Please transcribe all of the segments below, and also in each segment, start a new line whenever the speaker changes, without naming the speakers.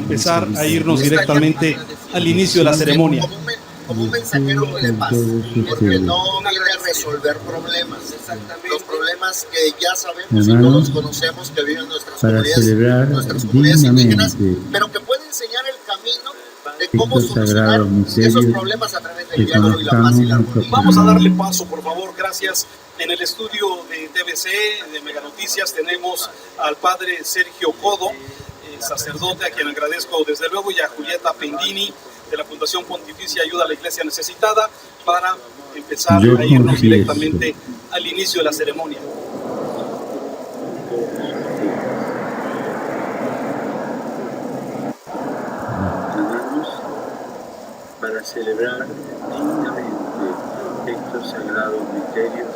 empezar a irnos directamente al inicio de la ceremonia.
Como un mensajero de paz, porque no viene a resolver problemas, los problemas que ya sabemos y todos conocemos que viven nuestras comunidades indígenas, pero que puede enseñar el camino de cómo solucionar esos problemas a través del diálogo y la paz y la armonía.
Vamos a darle paso, por favor, gracias. En el estudio de TVC, de Mega Noticias, tenemos al padre Sergio Codo, sacerdote, a quien agradezco desde luego, y a Julieta Pendini, de la Fundación Pontificia Ayuda a la Iglesia Necesitada, para empezar a irnos directamente al inicio de la ceremonia.
Para celebrar dignamente estos sagrados misterios,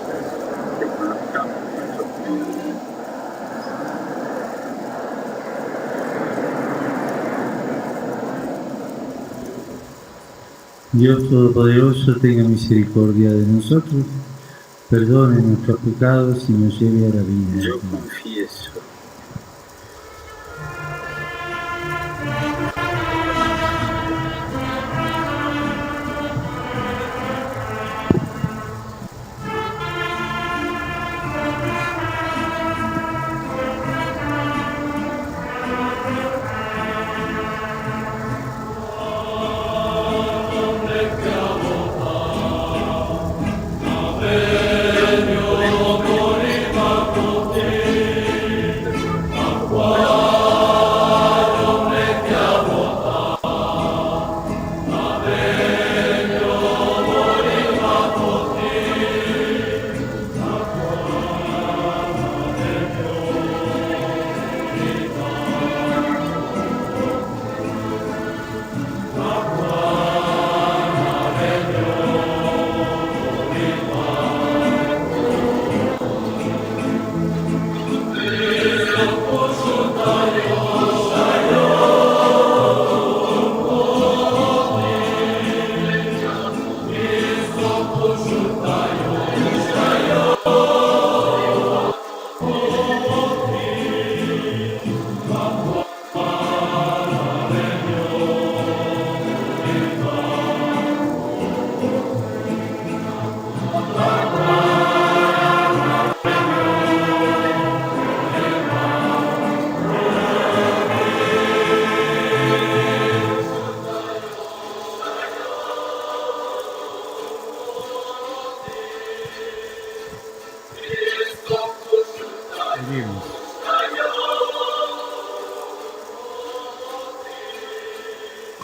reconozcamos nuestros privilegios.
Dios Todopoderoso tenga misericordia de nosotros, perdone nuestros pecados y nos lleve a la vida.
Yo confieso.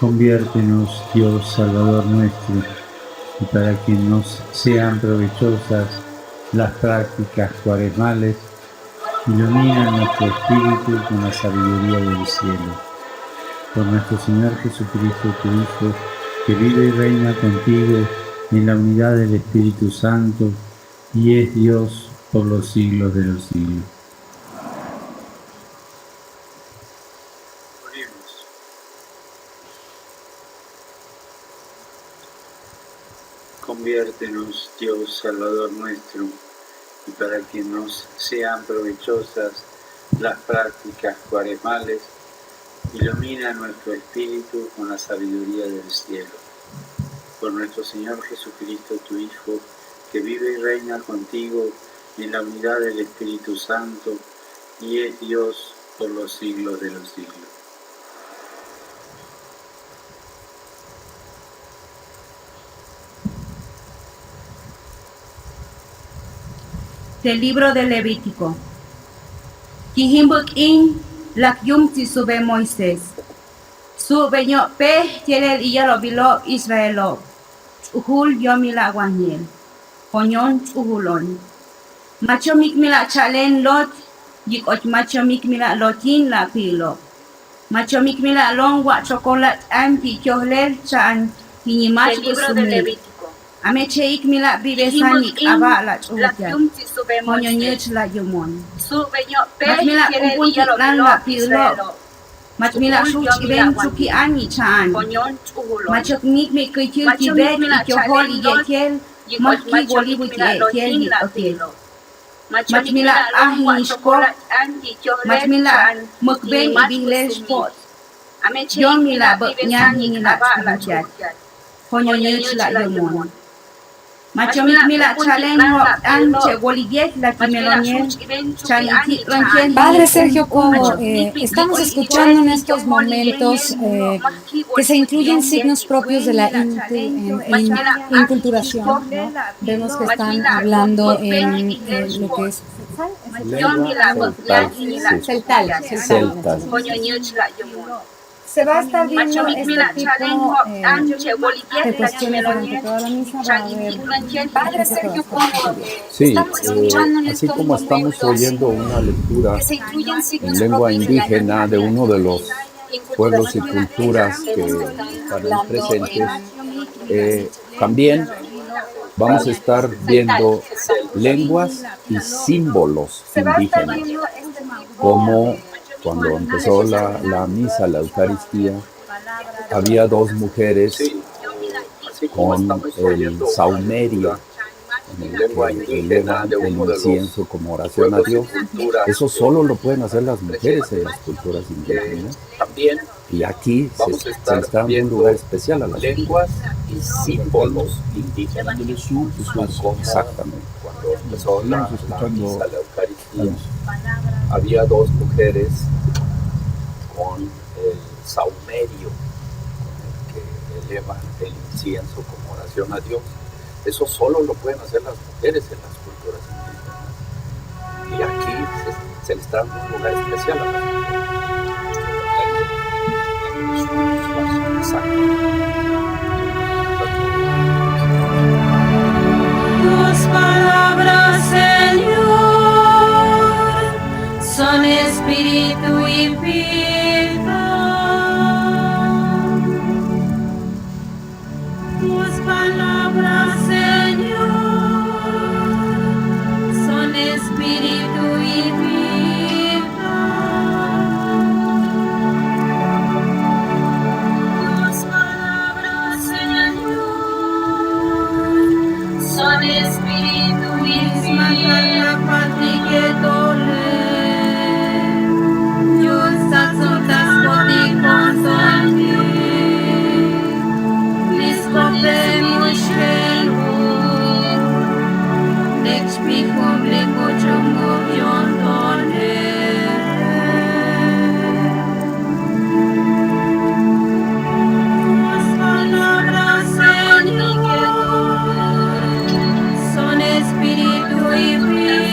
Conviértenos, Dios Salvador nuestro, y para que nos sean provechosas las prácticas cuaresmales, ilumina nuestro espíritu con la sabiduría del cielo. Por nuestro Señor Jesucristo, tu Hijo, que vive y reina contigo en la unidad del Espíritu Santo, y es Dios por los siglos de los siglos.
Conviértenos, Dios Salvador nuestro, y para que nos sean provechosas las prácticas cuaresmales, ilumina nuestro espíritu con la sabiduría del cielo. Por nuestro Señor Jesucristo, tu Hijo, que vive y reina contigo en la unidad del Espíritu Santo, y es Dios por los siglos de los siglos.
Del libro de Levítico. Kihimbuk in lakyum ti sube Moisés. Sube yo pe tiene el yalo bilo Israelo. Uhul yomila wanyel. Honyon uhulon. Macho mikmila chalen lot. Yikot macho mikmila lotin la pilo. Macho mikmila long wa chocolate anti chohlel chan hinimach kusumi. Ameche ikmila bibesanik abala chuja. Monyonyech la yumon. Matmila upunti lan la pilo. Matmila shuch iben chuki ani chan. Machok mikmi kuitu tibet ikyoholi yekel. Motki bolibu yekel yikotel. Matmila ahin shkot. Matmila mukben ibihlel shkot. Yon mila nyan mila chuchat. Honyo nyech la yomon. Machomik mila chalen anche boliget la kimelonien chaniti ronchen.
Padre Sergio Cobo, estamos escuchando en estos momentos que se incluyen signos propios de la inculturación, ¿no? Vemos que están hablando en lo que es celtal. Se va a estar viendo este tipo de cuestiones durante toda la misa. Va a haber... Padre Sergio Cobo,
sí, así como estamos oyendo una lectura en lengua indígena de uno de los pueblos y culturas que están presentes, también vamos a estar viendo lenguas y símbolos indígenas, como cuando empezó la misa, la Eucaristía, había dos mujeres con el saumerio, en el que elevan el incienso como oración a Dios. Eso solo lo pueden hacer las mujeres en las culturas indígenas. Y aquí se le está dando un lugar especial a las lenguas y símbolos indígenas. Exactamente. Cuando empezó la misa, la Eucaristía, había dos mujeres con el saumerio, con el que elevan el incienso como oración a Dios. Eso solo lo pueden hacer las mujeres en las culturas indígenas. Y aquí se le está dando un lugar especial a las
Tus palabras, Señor, son espíritu y vida. Tus palabras, Señor, son espíritu y vida. Tus palabras, Señor, son espíritu y vida. Son espíritu y vida.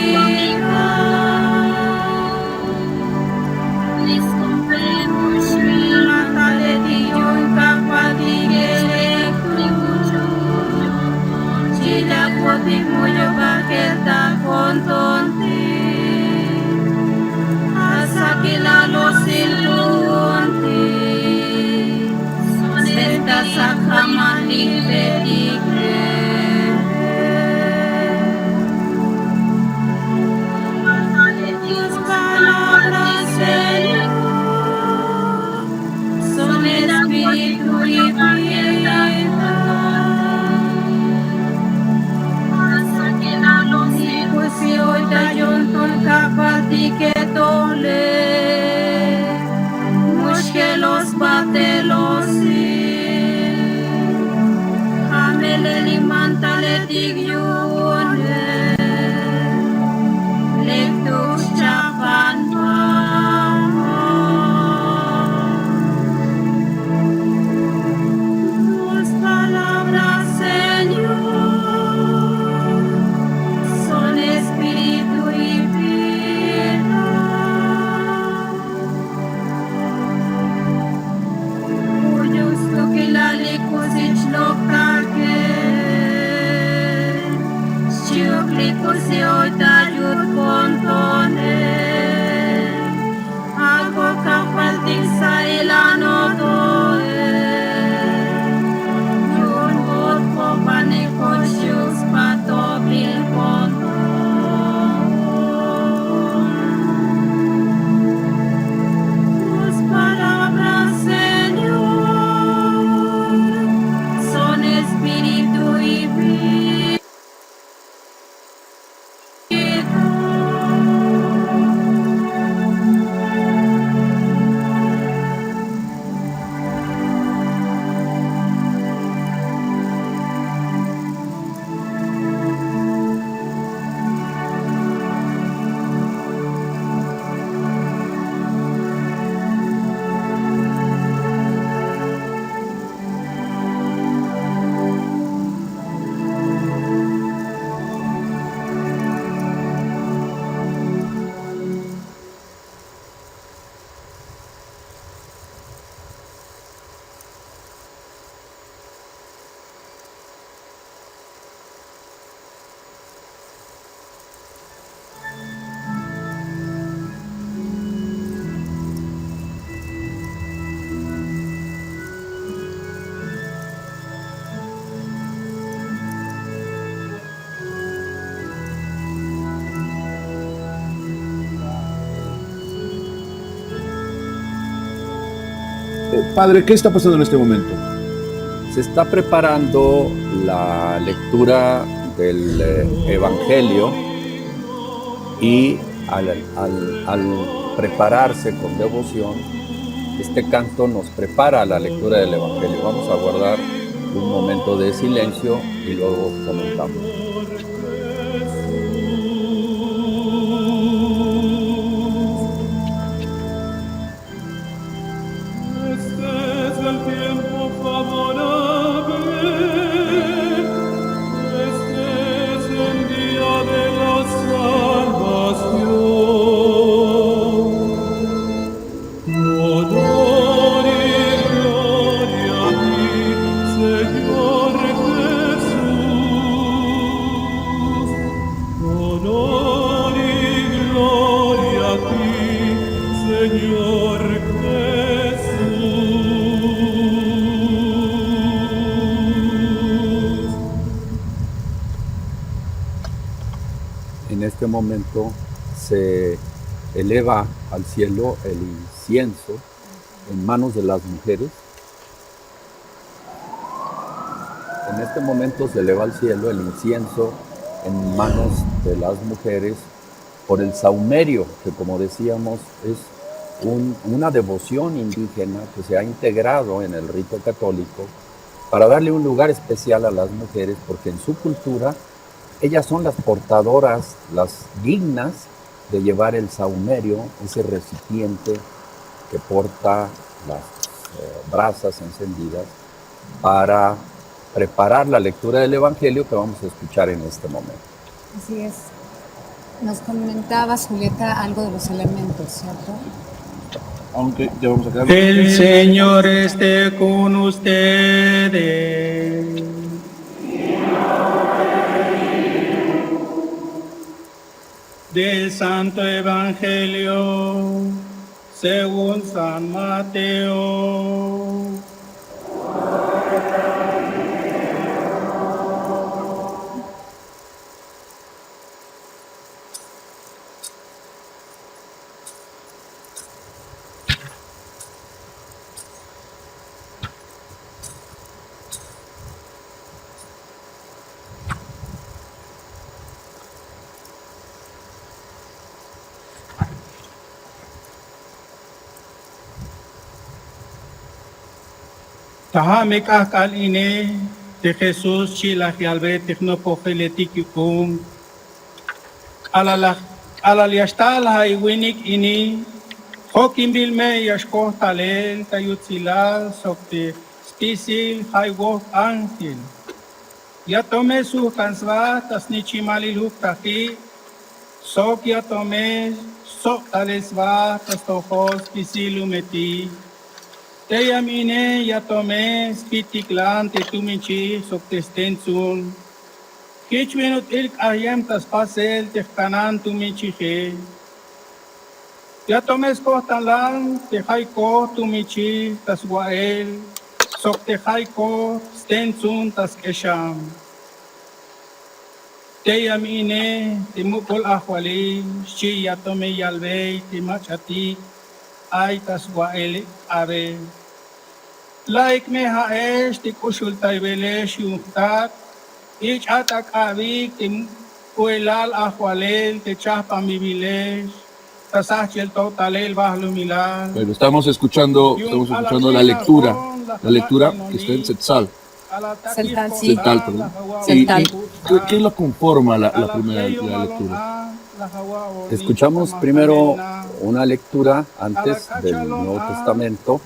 Tus palabras, Señor, son espíritu y vida. Pues si hoy te ayunto kapati que tole, mushke los batelos hamele limanta le tigyune lektus chapan tus palabras, Señor, son espíritu y vida. Justo que la licosich lo caque,
Padre, ¿qué está pasando en este momento?
Se está preparando la lectura del Evangelio y al prepararse con devoción, este canto nos prepara a la lectura del Evangelio. Vamos a guardar un momento de silencio y luego comentamos. En este momento se eleva al cielo el incienso en manos de las mujeres. En este momento se eleva al cielo el incienso en manos de las mujeres por el saumerio, que como decíamos es una devoción indígena que se ha integrado en el rito católico para darle un lugar especial a las mujeres, porque en su cultura ellas son las portadoras, las dignas de llevar el saumerio, ese recipiente que porta las brasas encendidas para preparar la lectura del Evangelio que vamos a escuchar en este momento.
Así es. Nos comentaba Julieta algo de los elementos, ¿cierto?
Aunque ya vamos a quedar.
El Señor esté con ustedes. Del Santo Evangelio según San Mateo. Tahamek akal ine de Jesús chilajialbe tecnopofiletikum alaliastal haiwinik ini hokimbilme yashko talel tayutzilal sokte stisil haiwok angel yatome su kansva tasnichimaliluk taki sok yatome sok talesva tastojos kisilumeti Teyamine yatome spitiklan tetumichi soktestensun. Kichminut ilk ayem taspasel tehkanan tumichiche. Yatome skotalan tehaiko tumichi taswael soktehaiko stensun taskesham. Teyamine timukol ahwali shi yatome yalvei timachati ay taswael are. Like me haesh ti kushul taibelesh yumtat ich atakavik tim uelal ahwalel te chapa mibilesh tasachel totalel bahlumilal.
Bueno, estamos escuchando la lectura que está en Tzetzal. Celtal, perdón. ¿Qué lo conforma la primera lectura?
Escuchamos primero una lectura antes del Nuevo Testamento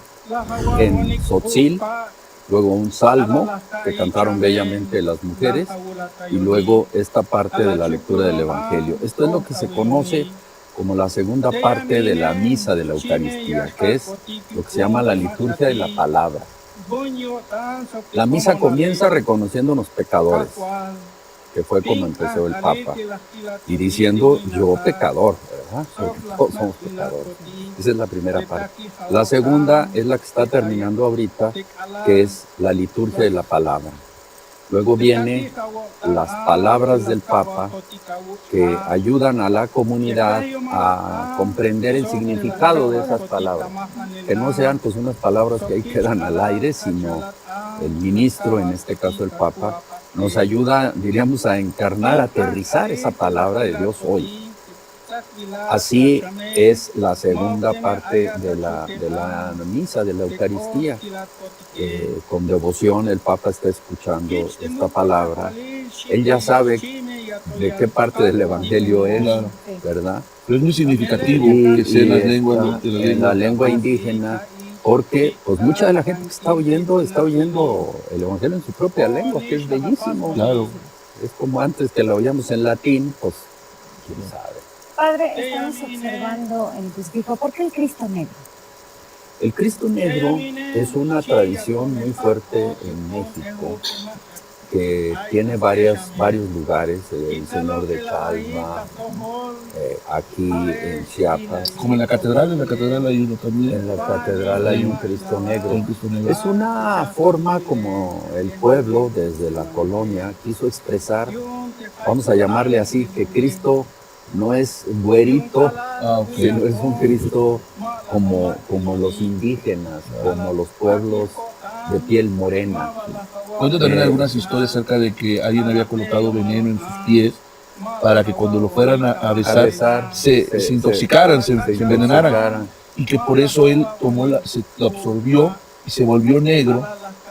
en Tzotzil, luego un salmo que cantaron bellamente las mujeres y luego esta parte de la lectura del Evangelio. Esto es lo que se conoce como la segunda parte de la misa de la Eucaristía, que es lo que se llama la liturgia de la palabra. La misa comienza reconociéndonos pecadores, que fue como empezó el Papa, y diciendo yo pecador, ¿verdad? Todos somos pecadores. Esa es la primera parte. La segunda es la que está terminando ahorita, que es la liturgia de la palabra. Luego vienen las palabras del Papa que ayudan a la comunidad a comprender el significado de esas palabras. Que no sean pues unas palabras que ahí quedan al aire, sino el ministro, en este caso el Papa, nos ayuda, diríamos, a encarnar, a aterrizar esa palabra de Dios hoy. Así es la segunda parte de la misa, de la Eucaristía. Con devoción el Papa está escuchando esta palabra. Él ya sabe de qué parte del Evangelio es, ¿verdad?
Pero es muy significativo que sea
en la lengua indígena, porque pues mucha de la gente que está oyendo el Evangelio en su propia lengua, que es bellísimo.
Claro.
Es como antes que lo oíamos en latín, pues quién sabe.
Padre, estamos observando en tu escrito, ¿por qué el Cristo negro?
El Cristo negro es una tradición muy fuerte en México, que tiene varios lugares, el Señor de Chalma, aquí en Chiapas.
Como en la catedral hay uno también.
En la catedral hay un Cristo negro. Es una forma como el pueblo desde la colonia quiso expresar, vamos a llamarle así, que Cristo no es güerito, sino es un Cristo como los indígenas, como los pueblos de piel morena.
Cuento también algunas historias acerca de que alguien había colocado veneno en sus pies para que cuando lo fueran a besar se intoxicaran, se envenenaran, y que por eso él se lo absorbió y se volvió negro,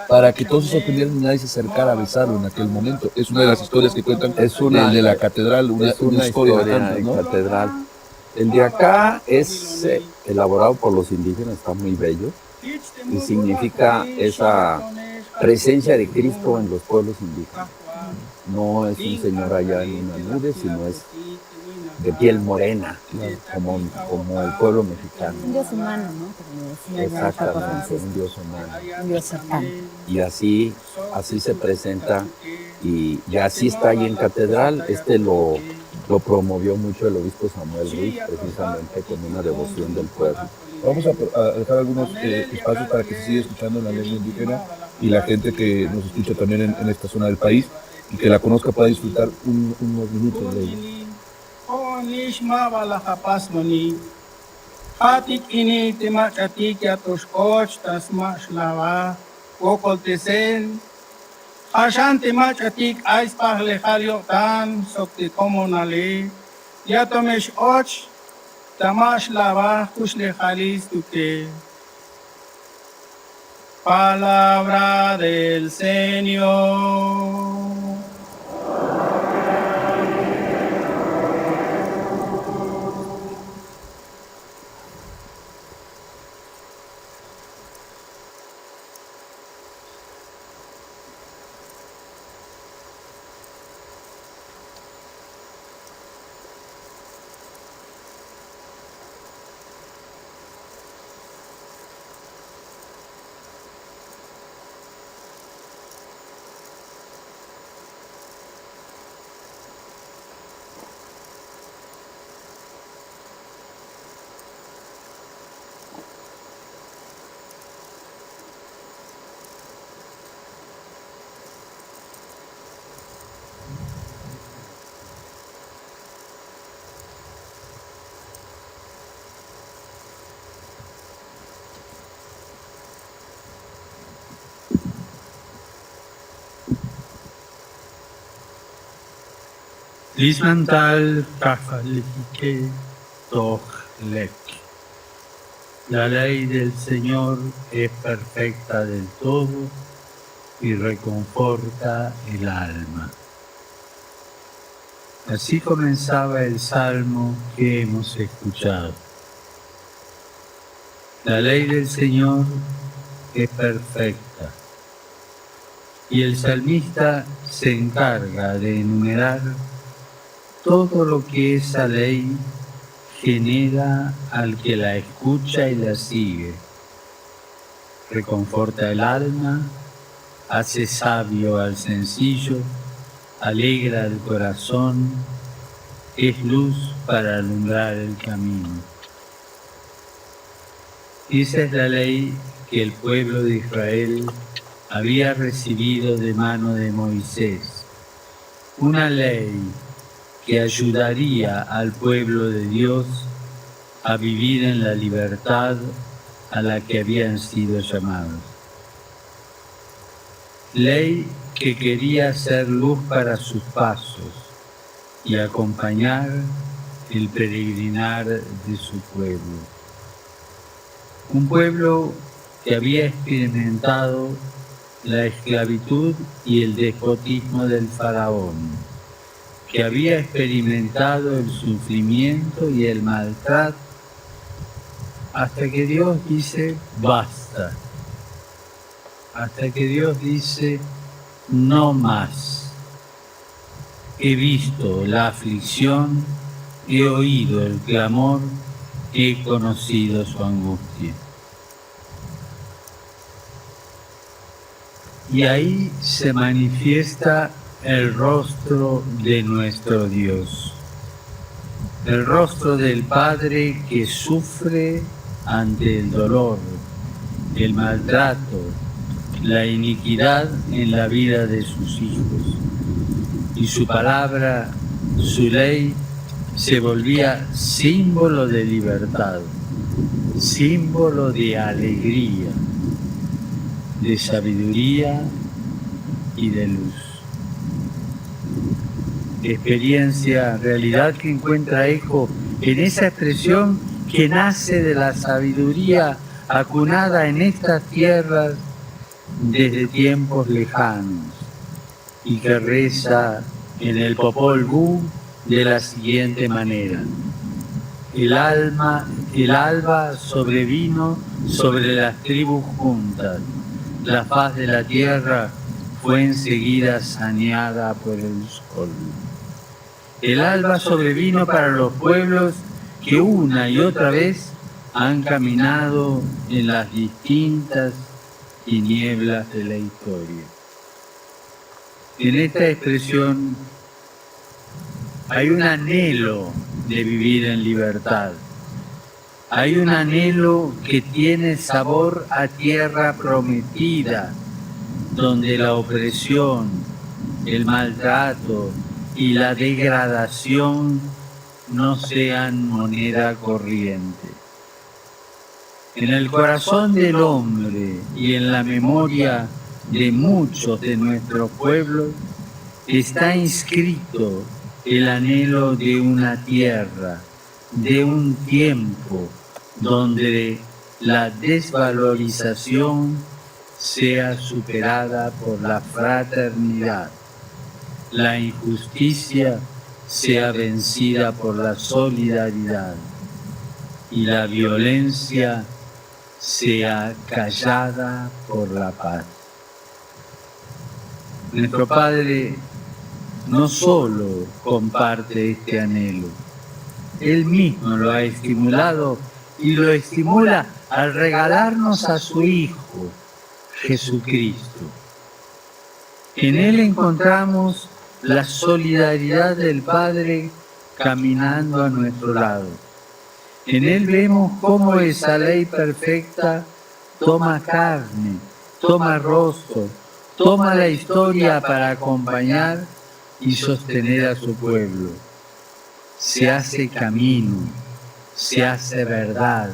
para que todos esos primeros nadie se acercara a besarlo en aquel momento. Es una de las historias que cuentan de la catedral, una historia de tantas, ¿no?
Catedral. El de acá es elaborado por los indígenas, está muy bello, y significa esa presencia de Cristo en los pueblos indígenas. No es un señor allá en una nube, sino es de piel morena, como el pueblo mexicano.
Un Dios humano, ¿no?
Exactamente, un Dios humano.
Un Dios cercano.
Y así se presenta, y así está ahí en catedral. Lo promovió mucho el obispo Samuel Ruiz, precisamente con una devoción del pueblo.
Vamos a dejar algunos espacios para que se siga escuchando la lengua indígena y la gente que nos escucha también en esta zona del país y que la conozca pueda disfrutar unos minutos de ella.
Ashante machatik ais pahle halio tan sokti komonale ya tomesh och tamash lava kushle halis tuke. Palabra del Señor.
Lismantal Kafalike Tohlek. La ley del Señor es perfecta del todo y reconforta el alma. Así comenzaba el salmo que hemos escuchado. La ley del Señor es perfecta. Y el salmista se encarga de enumerar todo lo que esa ley genera al que la escucha y la sigue. Reconforta el alma, hace sabio al sencillo, alegra el corazón, es luz para alumbrar el camino. Esa es la ley que el pueblo de Israel había recibido de mano de Moisés una ley que ayudaría al pueblo de Dios a vivir en la libertad a la que habían sido llamados. Ley que quería ser luz para sus pasos y acompañar el peregrinar de su pueblo. Un pueblo que había experimentado la esclavitud y el despotismo del faraón, que había experimentado el sufrimiento y el maltrato, hasta que Dios dice basta, hasta que Dios dice no más. He visto la aflicción, he oído el clamor, he conocido su angustia. Y ahí se manifiesta el rostro de nuestro Dios, el rostro del Padre que sufre ante el dolor, el maltrato, la iniquidad en la vida de sus hijos. Y su palabra, su ley, se volvía símbolo de libertad, símbolo de alegría, de sabiduría y de luz. Experiencia, realidad que encuentra eco en esa expresión que nace de la sabiduría acunada en estas tierras desde tiempos lejanos y que reza en el Popol Vuh de la siguiente manera: el alba sobrevino sobre las tribus juntas, la faz de la tierra fue enseguida saneada por el sol. El alba sobrevino para los pueblos que una y otra vez han caminado en las distintas tinieblas de la historia. En esta expresión hay un anhelo de vivir en libertad. Hay un anhelo que tiene sabor a tierra prometida, donde la opresión, el maltrato y la degradación no sean moneda corriente. En el corazón del hombre y en la memoria de muchos de nuestros pueblos está inscrito el anhelo de una tierra, de un tiempo donde la desvalorización sea superada por la fraternidad, la injusticia sea vencida por la solidaridad y la violencia sea callada por la paz. Nuestro Padre no solo comparte este anhelo, Él mismo lo ha estimulado y lo estimula al regalarnos a su Hijo, Jesucristo. En Él encontramos la solidaridad del Padre caminando a nuestro lado. En Él vemos cómo esa ley perfecta toma carne, toma rostro, toma la historia para acompañar y sostener a su pueblo. Se hace camino, se hace verdad,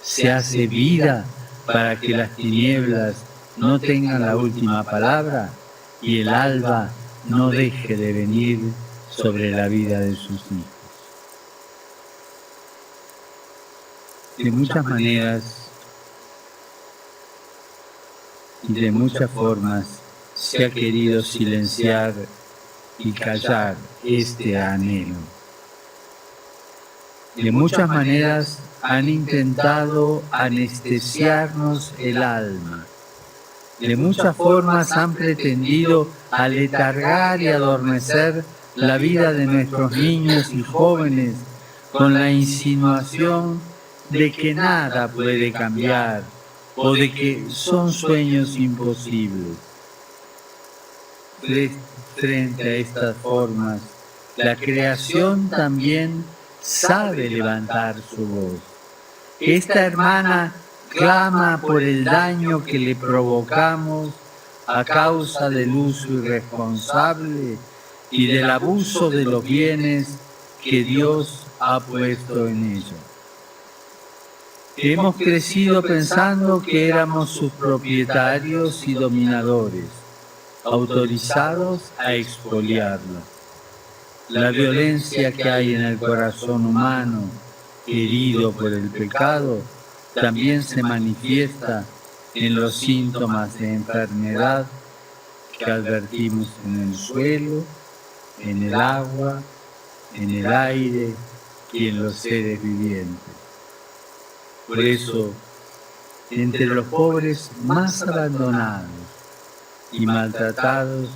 se hace vida para que las tinieblas no tengan la última palabra y el alba no deje de venir sobre la vida de sus hijos. De muchas maneras y de muchas formas se ha querido silenciar y callar este anhelo. De muchas maneras han intentado anestesiarnos el alma. De muchas formas han pretendido aletargar y adormecer la vida de nuestros niños y jóvenes con la insinuación de que nada puede cambiar o de que son sueños imposibles. Frente a estas formas, la creación también sabe levantar su voz. Esta hermana clama por el daño que le provocamos a causa del uso irresponsable y del abuso de los bienes que Dios ha puesto en ellos. Hemos crecido pensando que éramos sus propietarios y dominadores, autorizados a expoliarlo. La violencia que hay en el corazón humano, herido por el pecado, también se manifiesta en los síntomas de enfermedad que advertimos en el suelo, en el agua, en el aire y en los seres vivientes. Por eso, entre los pobres más abandonados y maltratados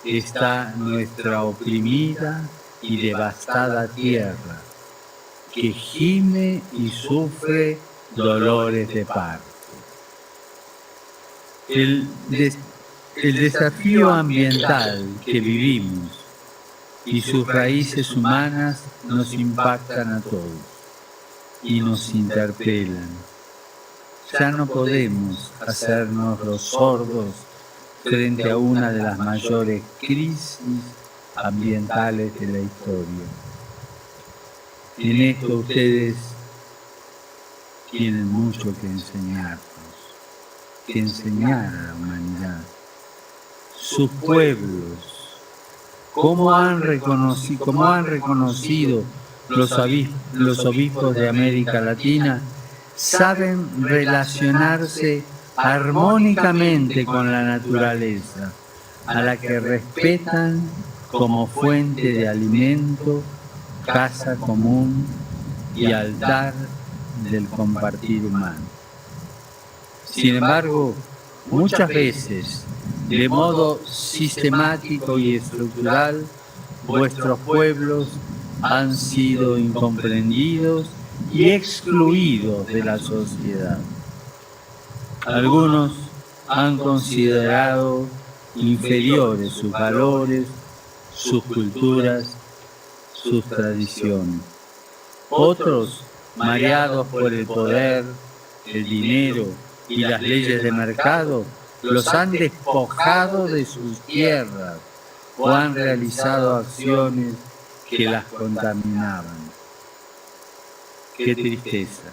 está nuestra oprimida y devastada tierra, que gime y sufre dolores de parto. El desafío ambiental que vivimos y sus raíces humanas nos impactan a todos y nos interpelan. Ya no podemos hacernos los sordos frente a una de las mayores crisis ambientales de la historia. En esto ustedes tienen mucho que enseñarnos, que enseñar a la humanidad. Sus pueblos, cómo han reconocido los obispos de América Latina, saben relacionarse armónicamente con la naturaleza, a la que respetan como fuente de alimento, casa común y altar del compartir humano. Sin embargo, muchas veces, de modo sistemático y estructural, vuestros pueblos han sido incomprendidos y excluidos de la sociedad. Algunos han considerado inferiores sus valores, sus culturas, sus tradiciones. Otros, mareados por el poder, el dinero y las leyes de mercado, los han despojado de sus tierras o han realizado acciones que las contaminaban. Qué tristeza.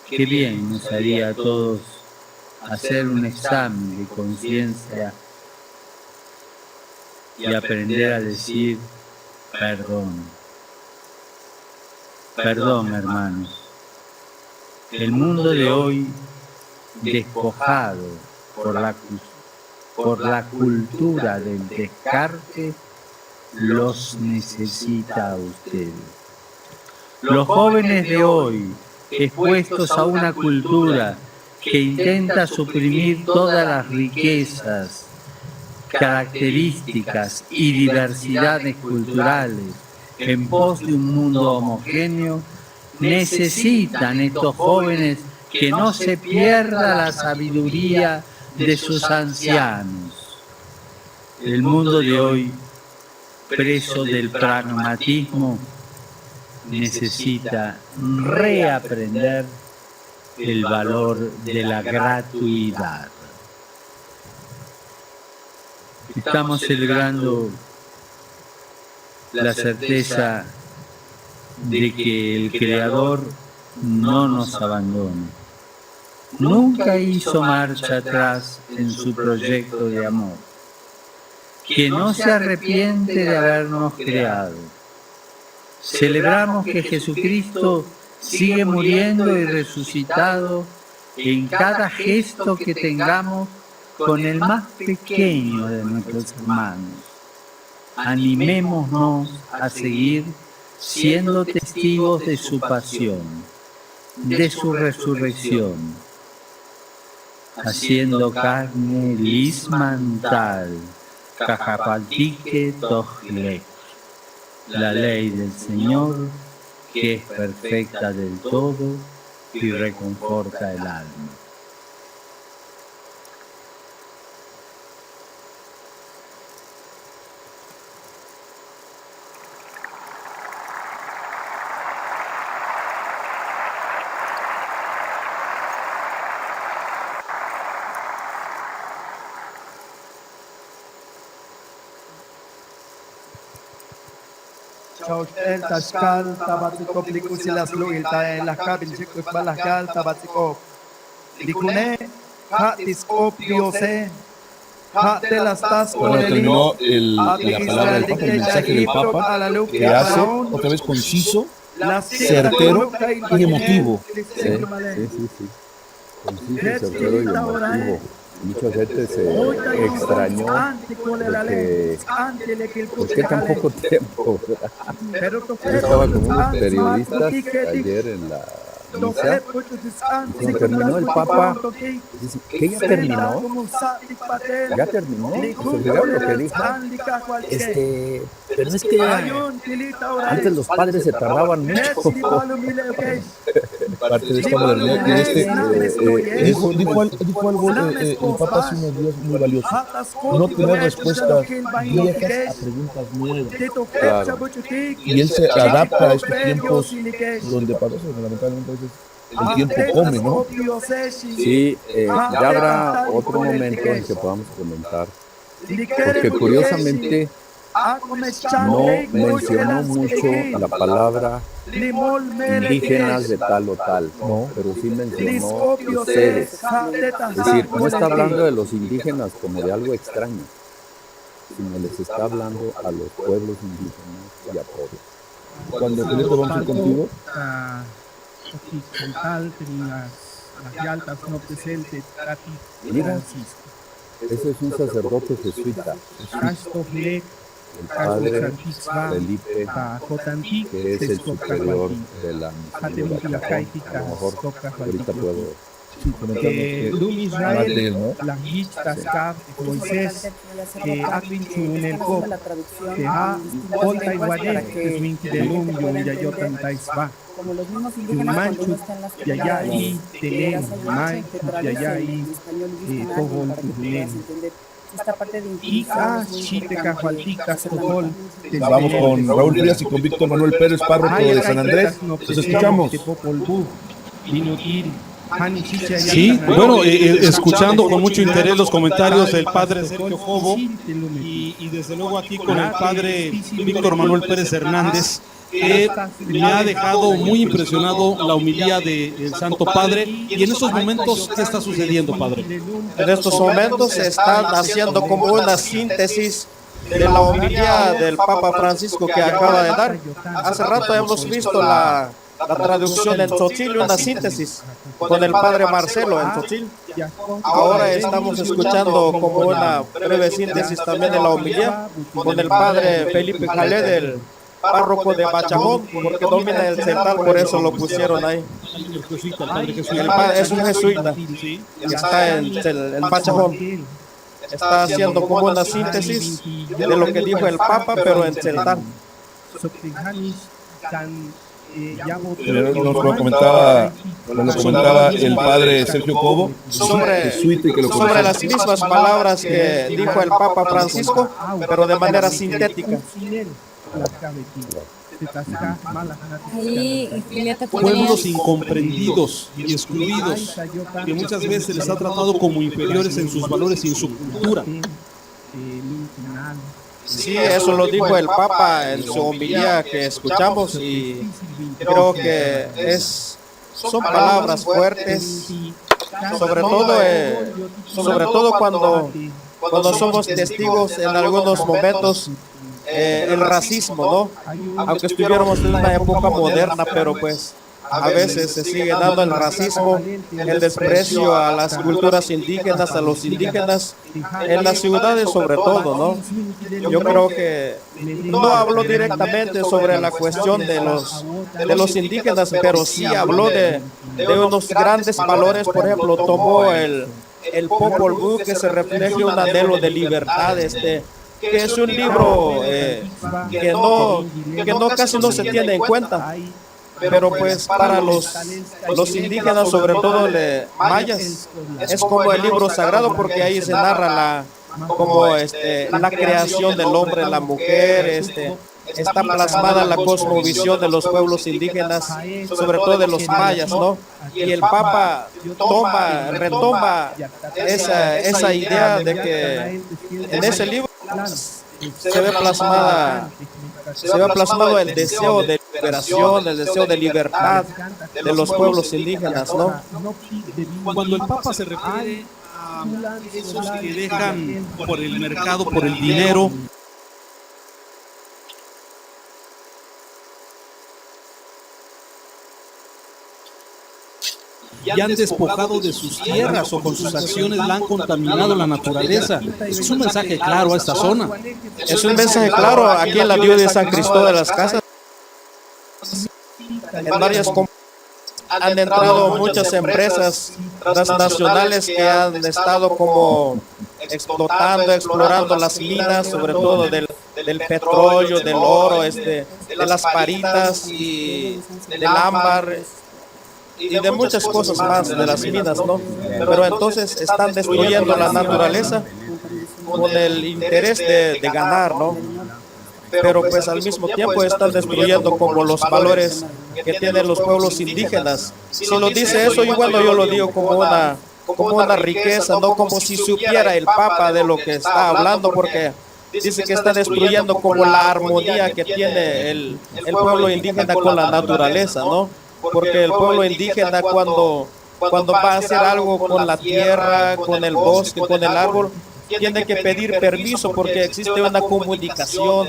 Qué bien nos haría a todos hacer un examen de conciencia y aprender a decir perdón. Perdón, hermanos. El mundo de hoy, despojado por la cultura del descarte, los necesita a ustedes. Los jóvenes de hoy, expuestos a una cultura que intenta suprimir todas las riquezas, características y diversidades culturales en pos de un mundo homogéneo, necesitan estos jóvenes que no se pierda la sabiduría de sus ancianos. El mundo de hoy, preso del pragmatismo, necesita reaprender el valor de la gratuidad. Estamos celebrando la certeza de que el Creador no nos abandona. Nunca hizo marcha atrás en su proyecto de amor, que no se arrepiente de habernos creado. Celebramos que Jesucristo sigue muriendo y resucitado en cada gesto que tengamos con el más pequeño de nuestros hermanos. Animémonos a seguir siendo testigos de su pasión, de su resurrección, haciendo carne lismantal, cajapaltique tojlek, la ley del Señor, que es perfecta del todo y reconforta el alma.
Chaushel Tashkal Tabatiko Plikusilas Luilta en las cabinchicos Balakal Tabatiko Likune Hatiskop Diose
Bueno, terminó la palabra del Papa, el mensaje del Papa, que hace otra vez conciso, certero y emotivo.
Sí. Conciso, certero y emotivo. Mucha gente se extrañó ¿por qué tan poco tiempo? Yo estaba con unos periodistas ayer en la misa, cuando terminó el Papa, dice, ¿qué ya terminó? ¿Ya terminó? ¿Se olvidaron lo que dijo? Pero es que antes los padres se tardaban mucho. Parte de esta modernidad que
dijo algo el Papa hace unos días muy valioso. No tener respuestas viejas a preguntas nuevas.
Claro.
Y él se adapta a estos tiempos donde parece fundamentalmente el tiempo come, ¿no?
Sí, ya habrá otro momento en que podamos comentar, porque curiosamente no mencionó mucho la palabra indígenas de tal o tal, ¿no? Pero sí mencionó ustedes. Es decir, no está hablando de los indígenas como de algo extraño, sino les está hablando a los pueblos indígenas y a todos.
Cuando Felipe vamos a ir contigo,
mira, ese es un sacerdote jesuita, el padre Felipe, que es el superior de la misión de Japón. A lo mejor ahorita puedo
las vistas Moisés que en el COP que ha Volta y Guadé que es Vinti de Lumbio y Yayotan Taisba
como los mismos indígenas cuando no están las
Yayay, Telén, Mai, Yayay, Togol, Tujulén.
Esta parte de
vamos con Raúl Frías y con Víctor Manuel Pérez, párroco de San Andrés. Los escuchamos.
Sí, bueno, escuchando con mucho interés los comentarios del padre Sergio Cobo y desde luego aquí con el padre Víctor Manuel Pérez Hernández, que me ha dejado muy impresionado la homilía del Santo Padre. Y en estos momentos, ¿qué está sucediendo, padre?
En estos momentos se están haciendo como una síntesis de la homilía del Papa Francisco que acaba de dar. Hace rato hemos visto la traducción en Tzotzil, una síntesis con el padre Marcelo en Tzotzil. Ahora estamos escuchando como una breve síntesis también de la homilía con el padre Felipe Calé, del párroco de Bachajón, porque domina el central, por eso lo pusieron ahí. Es un jesuita, está en Bachajón. Está haciendo como una síntesis de lo que dijo el Papa, pero en celtal.
Nos lo comentaba el padre Sergio Cobo
sobre las mismas palabras que dijo el Papa Francisco, pero de manera sintética.
Pueblos incomprendidos y excluidos, que muchas veces se les ha tratado como inferiores en sus valores y en su cultura.
Sí, eso lo dijo el Papa en su homilía que escuchamos, y creo que son palabras fuertes, sobre todo cuando somos testigos en algunos momentos el racismo, ¿no? Aunque estuviéramos en una época moderna, pero pues a veces se sigue dando el racismo, el desprecio a las culturas indígenas, a los indígenas, en las ciudades sobre todo, ¿no? Yo creo que no habló directamente sobre la cuestión de los indígenas, pero sí habló de unos grandes valores. Por ejemplo, tomó el Popol Vuh, que se refleja un anhelo de libertad, que es un libro que no casi no se tiene en cuenta. Pero pues para los indígenas, sobre todo mayas, es como el libro sagrado, porque ahí se narra la creación del hombre, la mujer, está plasmada la cosmovisión de los pueblos indígenas, sobre todo de los mayas, ¿no? Y el Papa retoma esa idea de que en ese libro se ve plasmado el deseo de liberación, el deseo de libertad de los pueblos indígenas, ¿no?
Cuando el Papa se refiere a esos que dejan por el mercado, por el dinero, y han despojado de sus tierras o con sus acciones la han contaminado la naturaleza. Es un mensaje claro a esta zona.
Es un mensaje claro aquí en la diócesis de San Cristóbal de las Casas. En varias han entrado muchas empresas transnacionales que han estado como explorando las minas, sobre todo del petróleo, del oro, de las paritas y del ámbar y de muchas cosas más de las minas, ¿no? Pero entonces están destruyendo la naturaleza con el interés de ganar, ¿no? Pero pues al mismo tiempo están destruyendo como los valores que tienen los pueblos indígenas. Si lo dice eso, igual yo lo digo como una riqueza, no como si supiera el Papa de lo que está hablando, porque dice que está destruyendo como la armonía que tiene el pueblo indígena con la naturaleza, ¿no? Porque el pueblo indígena cuando va a hacer algo con la tierra, con el bosque, con el árbol, tiene que pedir permiso porque existe una comunicación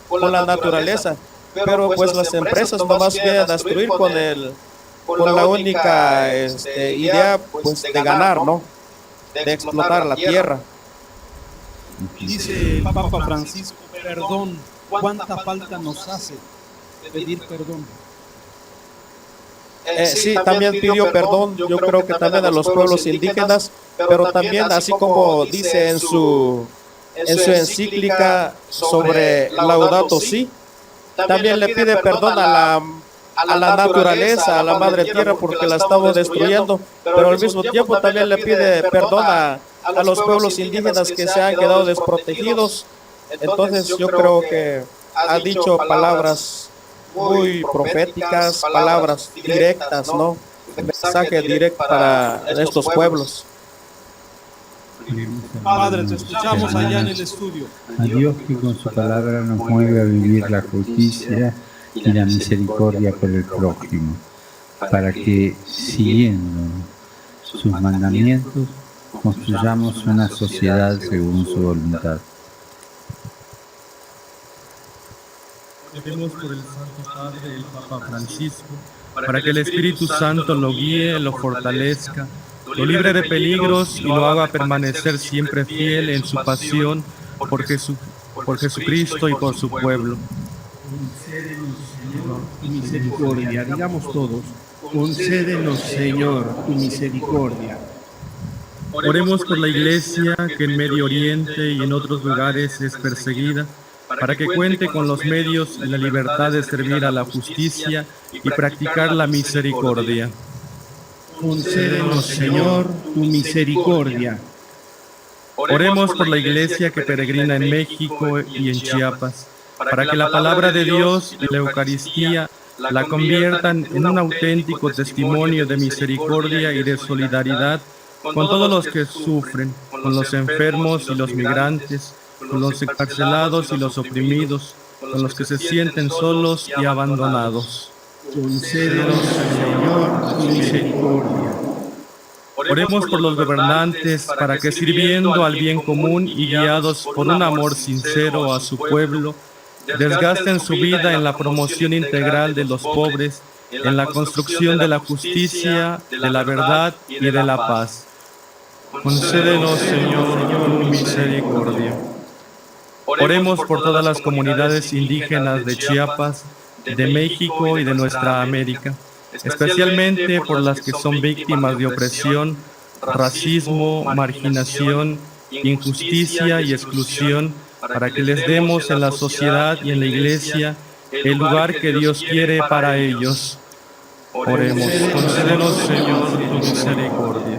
con la naturaleza. Pero pues las empresas nomás quieren destruir con la única idea pues de ganar, ¿no? De explotar la tierra.
Dice el Papa Francisco, perdón, ¿cuánta falta nos hace pedir perdón?
Sí, también pidió perdón, yo creo que también a los pueblos indígenas, pero también así como dice en su encíclica sobre Laudato Si, también le pide perdón a la naturaleza, a la madre tierra, porque la estamos destruyendo, pero al mismo tiempo también le pide perdón a los pueblos indígenas que se han quedado desprotegidos. Entonces yo creo que ha dicho palabras muy proféticas, palabras directas, ¿no? Mensaje directo para estos pueblos.
Padre, te escuchamos allá en el estudio.
A Dios que con su palabra nos mueve a vivir la justicia y la misericordia por el prójimo, para que, siguiendo sus mandamientos, construyamos una sociedad según su voluntad.
Pedimos por el Santo Padre, el Papa Francisco, para que el Espíritu Santo lo guíe, lo fortalezca, lo libre de peligros y lo haga permanecer siempre fiel en su pasión por Jesucristo y por su pueblo.
Concédenos, Señor, tu misericordia. Digamos todos, concédenos, Señor, tu misericordia.
Oremos por la Iglesia que en Medio Oriente y en otros lugares es perseguida, para que cuente con los medios y la libertad de servir a la justicia y practicar la misericordia.
Concédenos, Señor, tu misericordia.
Oremos por la Iglesia que peregrina en México y en Chiapas, para que la palabra de Dios y la Eucaristía la conviertan en un auténtico testimonio de misericordia y de solidaridad con todos los que sufren, con los enfermos y los migrantes, con los encarcelados y los oprimidos, con los que se sienten solos y abandonados.
Concédenos, Señor, tu misericordia.
Oremos por los gobernantes para que, sirviendo al bien común y guiados por un amor sincero a su pueblo, desgasten su vida en la promoción integral de los pobres, en la construcción de la justicia, de la verdad y de la paz. Concédenos, Señor, tu misericordia. Oremos por todas las comunidades indígenas de Chiapas, de México y de nuestra América, especialmente por las que son víctimas de opresión, racismo, marginación, injusticia y exclusión, para que les demos en la sociedad y en la Iglesia el lugar que Dios quiere para ellos. Oremos, concédenos, Señor, tu misericordia.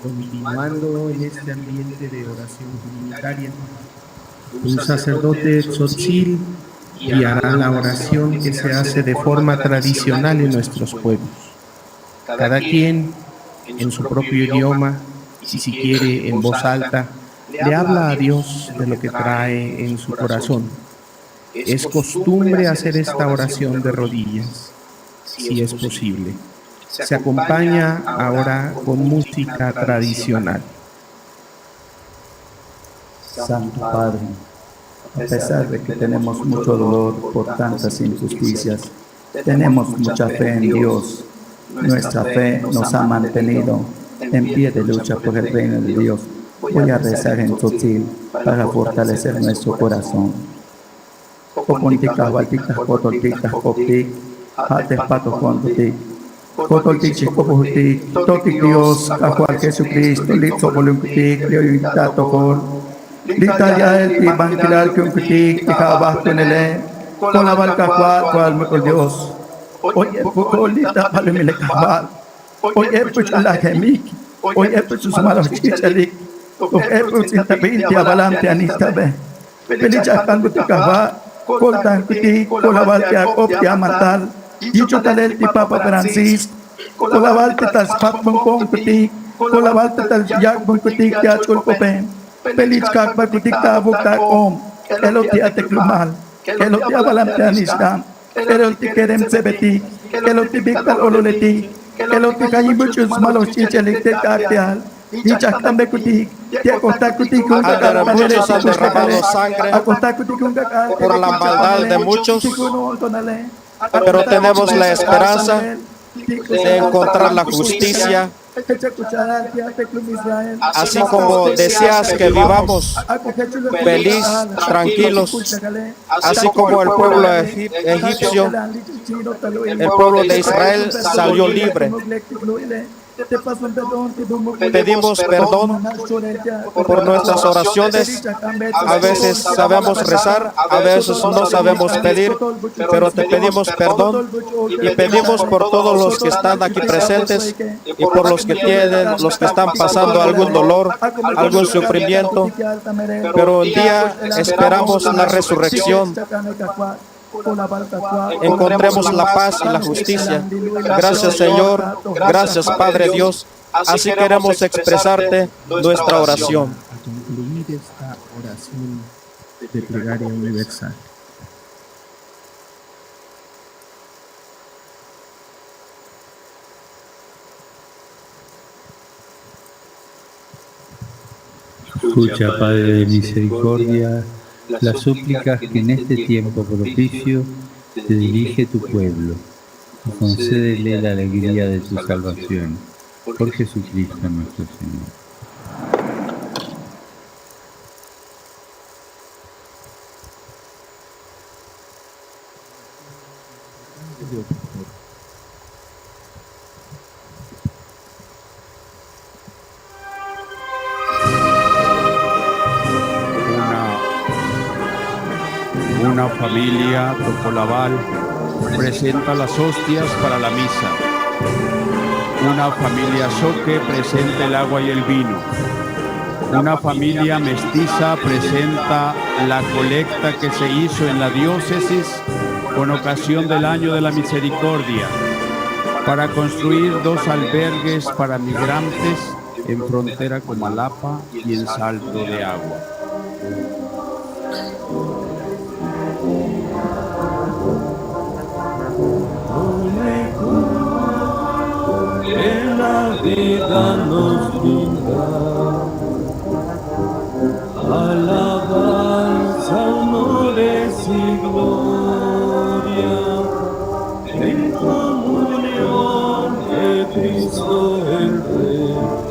Continuando en este ambiente de oración comunitaria, un sacerdote tzotzil guiará la oración que se hace de forma tradicional en nuestros pueblos. Cada quien en su propio idioma, y si quiere en voz alta, le habla a Dios de lo que trae en su corazón. Es costumbre hacer esta oración de rodillas, si es posible. Se acompaña ahora con música tradicional.
Santo Padre, a pesar de que tenemos mucho dolor por tantas injusticias, tenemos mucha fe en Dios. Nuestra fe nos ha mantenido en pie de lucha por el reino de Dios. Voy a rezar en Tzotzil para fortalecer nuestro corazón. Coponticas, balticas, cotolticas, coptic, hates patos contotic, cotoltichis, copohutic, totic Dios, cajual Jesucristo, litzo voluncutic, leoitato col, litalia el tibanquilar que un cutic, tijabasto en el con la barca cual me con Dios. Oye, pocolita, palomile cabal, oye, pues la gemik, oye, pues sus malos chichalik, oye, pues intabintia, balante, anistabe, pelichas tanto te cabal. Coltan cuti, colabalte a copia matal, dicho tal el Papa Francisco, colabalte tal spatmon con cuti, colabalte tal yakmon cuti, ya chulcopen, pelichcac pa cuti cabukta om, elotia teclumal, elotia balante anistam, eloti querem sebeti, eloti bictal ololeti, eloti cayibuchus malos chichelik de carteal. Dichas también cuti, te acosta cuti con
muchos han derramado sangre por la maldad de muchos, pero tenemos la esperanza de encontrar la justicia. Así como deseas que vivamos feliz, tranquilos, así como el pueblo egipcio, el pueblo de Israel salió libre. Pedimos perdón por nuestras oraciones. A veces sabemos rezar, a veces no sabemos pedir, pero te pedimos perdón y pedimos por todos los que están aquí presentes y por los que están pasando algún dolor, algún sufrimiento. Pero un día esperamos la resurrección. Encontremos la paz y la justicia. Gracias, Señor. Gracias, Padre Dios. Así queremos expresarte nuestra oración.
A concluir esta oración de plegaria universal.
Escucha, Padre de misericordia, las súplicas que en este tiempo propicio te dirige tu pueblo, y concédele la alegría de tu salvación, por Jesucristo nuestro Señor.
Una familia Tocolaval presenta las hostias para la misa. Una familia Soque presenta el agua y el vino. Una familia mestiza presenta la colecta que se hizo en la diócesis con ocasión del Año de la Misericordia para construir 2 albergues para migrantes en frontera con Malapa y en Salto de Agua.
En la vida nos brinda alabanza, honores y gloria, en comunión de Cristo el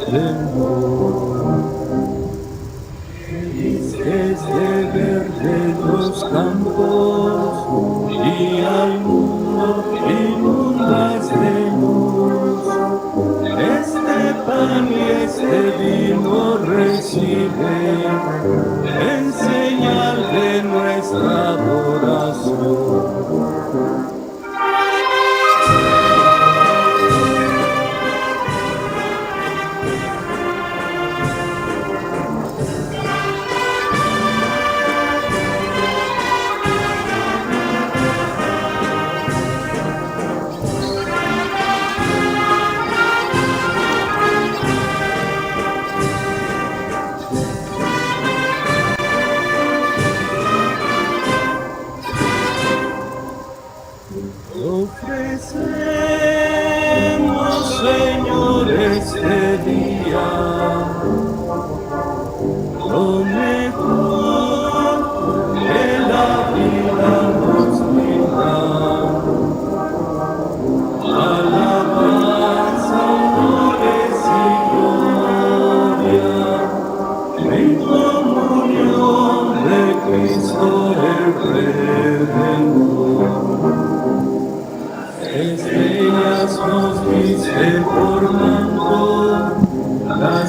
Redentor. Feliz es de verde los campos y al mundo inundas de luz. Este pan y este vino recibe en señal de nuestra adoración.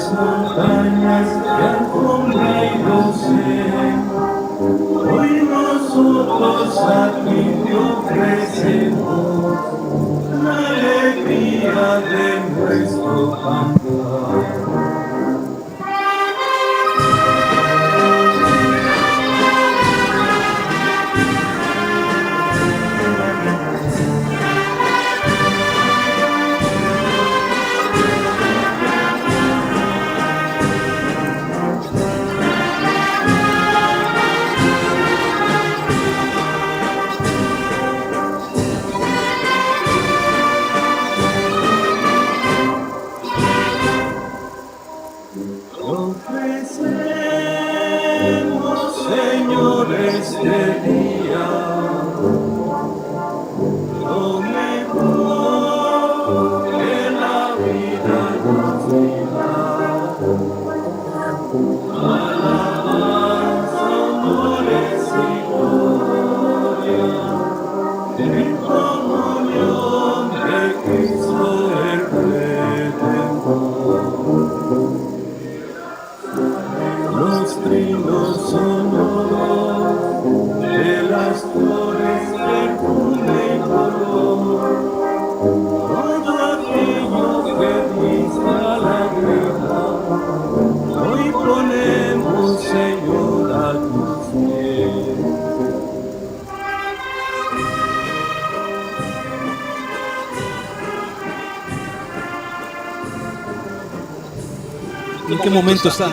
las montañas de alfombra y dosel. Hoy nosotros aquí te ofrecemos la alegría de nuestro cantar.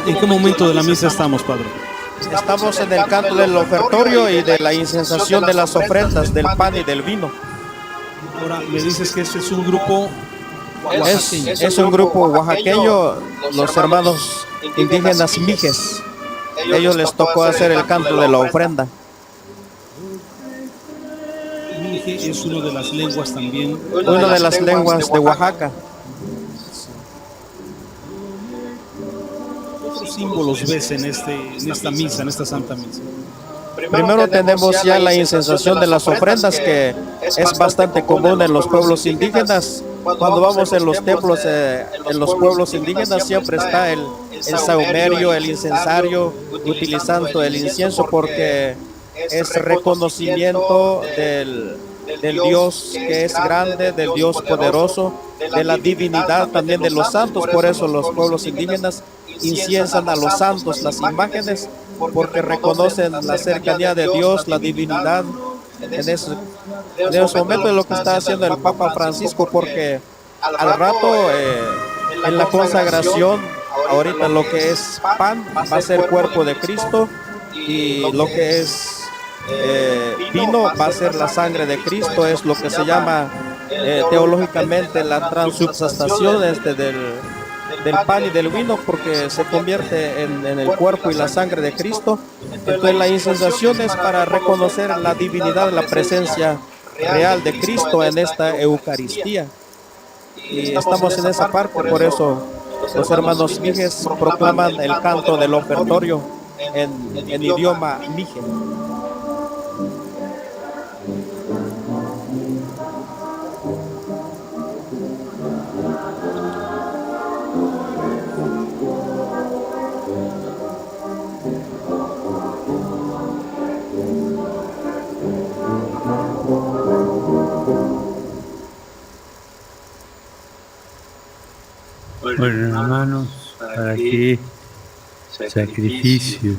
¿En qué momento de la misa estamos, Padre?
Estamos en el canto del ofertorio y de la incensación de las ofrendas, del pan y del vino.
Ahora, me dices que este es un grupo
oaxaqueño. Es un grupo oaxaqueño, los hermanos indígenas mijes. Ellos les tocó hacer el canto de la ofrenda.
Mije es una de las lenguas también.
Una de las lenguas de Oaxaca.
¿Qué símbolos ves en esta misa, en esta Santa Misa?
Primero tenemos ya la incensación de las ofrendas, que es bastante común en los pueblos indígenas. Cuando vamos en los templos, en los pueblos indígenas, siempre está el sahumerio, el incensario, utilizando el incienso porque es reconocimiento del Dios que es grande, del Dios poderoso, de la divinidad también de los santos. Por eso los pueblos indígenas inciensan a los santos, las imágenes, porque reconocen la cercanía de Dios, la divinidad. En ese momento es lo que está haciendo el Papa Francisco, porque al rato en la consagración, ahorita lo que es pan va a ser cuerpo de Cristo, y lo que es vino va a ser la sangre de Cristo. Es lo que se llama teológicamente la transubstanciación del pan y del vino, porque se convierte en el cuerpo y la sangre de Cristo. Entonces la incensación es para reconocer la divinidad, la presencia real de Cristo en esta Eucaristía. Y estamos en esa parte, por eso los hermanos mijes proclaman el canto del ofertorio en idioma mije.
Bueno, hermanos, para que sacrificio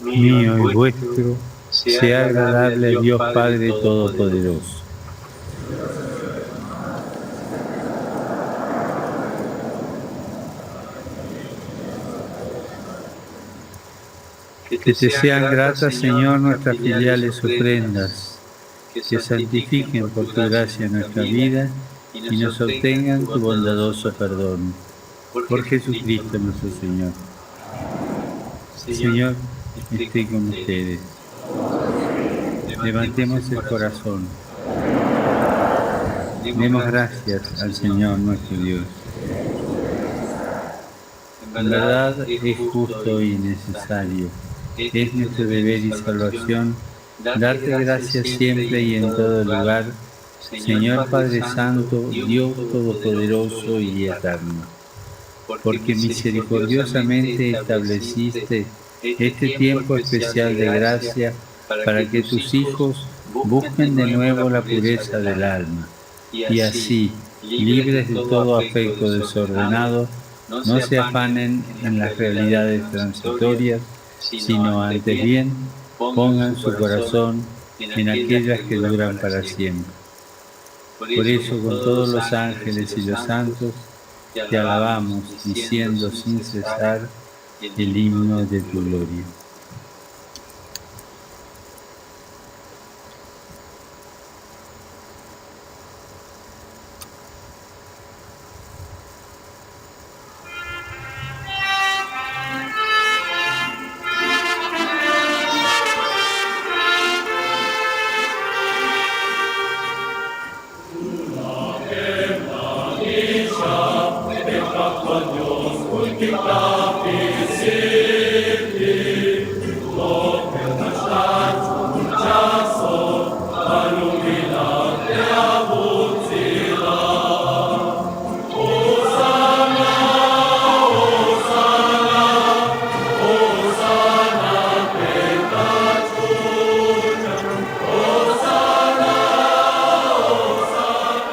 mío y vuestro sea agradable a Dios Padre Todopoderoso. Que te sean gratas, Señor, nuestras filiales ofrendas, que santifiquen por tu gracia nuestra vida y nos obtengan tu bondadoso perdón. Por Jesucristo nuestro Señor. Señor, esté con ustedes. Levantemos el corazón. Demos gracias al Señor nuestro Dios. En verdad es justo y necesario. Es nuestro deber y salvación darte gracias siempre y en todo lugar, Señor Padre Santo, Dios Todopoderoso y Eterno. porque misericordiosamente estableciste este tiempo especial de gracia para que tus hijos busquen de nuevo la pureza del alma, y así, libres de todo afecto desordenado, no se afanen en las realidades transitorias, sino antes bien pongan su corazón en aquellas que duran para siempre. Por eso, con todos los ángeles y los santos, te alabamos, diciendo sin cesar el himno de tu gloria.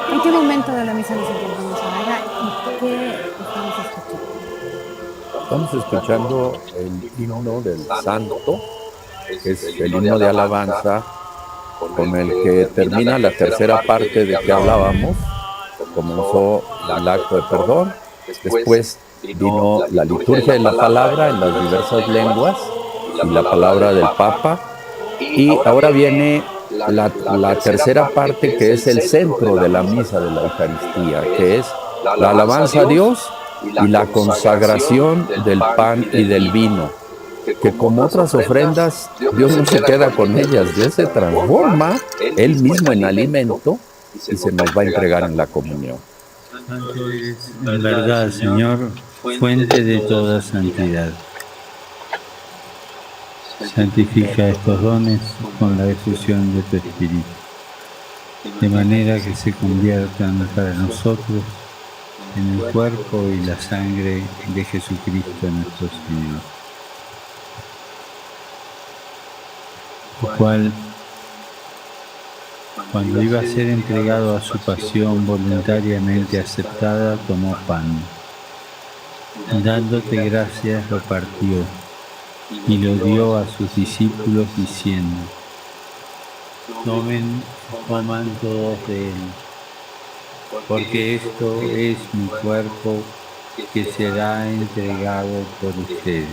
¿En qué momento de la misa nos encontramos ahora y qué estamos escuchando?
Estamos escuchando el himno del Santo, que es el himno de alabanza con el que termina la tercera parte de que hablábamos. Comenzó el acto de perdón, después vino la liturgia de la palabra en las diversas lenguas y la palabra del Papa, y ahora viene la tercera parte, que es el centro de la misa de la Eucaristía, que es la alabanza a Dios y la consagración del pan y del vino, que como otras ofrendas, Dios no se queda con ellas, Dios se transforma Él mismo en alimento y se nos va a entregar en la comunión.
Santo eres, en verdad, Señor, fuente de toda santidad. Santifica estos dones con la efusión de tu Espíritu, de manera que se conviertan para nosotros en el cuerpo y la sangre de Jesucristo nuestro Señor, el cual, cuando iba a ser entregado a su pasión voluntariamente aceptada, tomó pan. Dándote gracias, lo partió y lo dio a sus discípulos diciendo: tomen, coman todos de él, porque esto es mi cuerpo que será entregado por ustedes.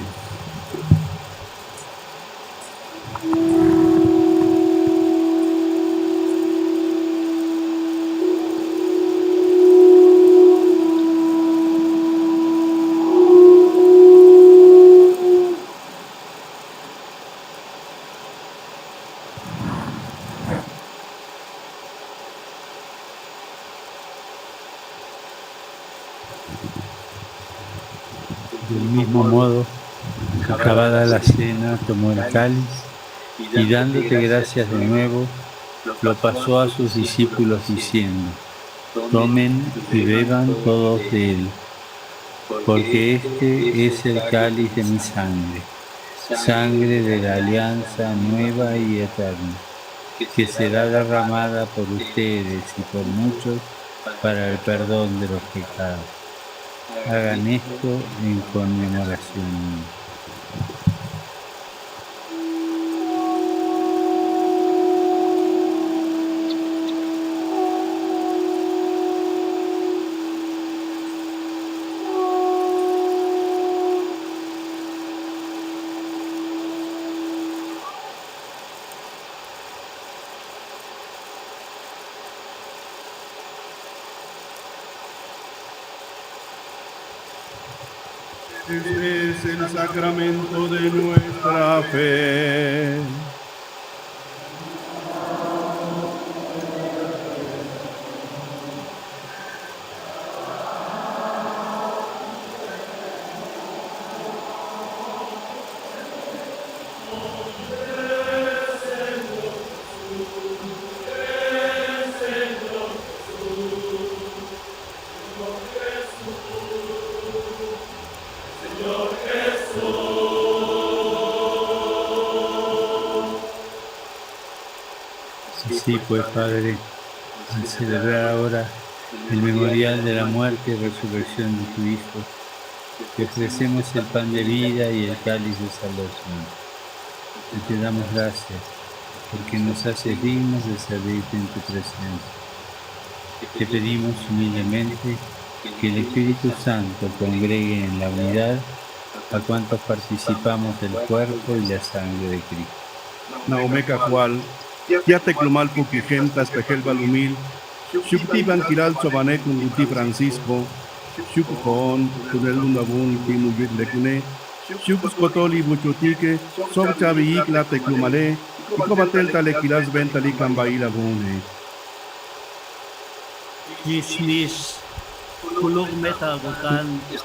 Del mismo modo, acabada la cena, tomó el cáliz y dándote gracias de nuevo, lo pasó a sus discípulos diciendo: tomen y beban todos de él, porque este es el cáliz de mi sangre, sangre de la alianza nueva y eterna, que será derramada por ustedes y por muchos para el perdón de los pecados. Hagan esto en conmemoración mía.
Este es el sacramento de nuestra fe.
Así pues, Padre, al celebrar ahora el memorial de la muerte y resurrección de tu Hijo, te ofrecemos el pan de vida y el cáliz de salvación. Y te damos gracias, porque nos haces dignos de servirte en tu presencia. Te pedimos humildemente que el Espíritu Santo congregue en la unidad a cuantos participamos del cuerpo y la sangre de Cristo.
Naomeca cual, ya te clumal pukigenta espejel balumil, shukti banquiral chobané con guti Francisco, shukupon, tunel undabun, kimubit lecune, shukus potoli buchotique, sob chaviik la te clumalé, y cobatel talequilas ventali cambaila bune.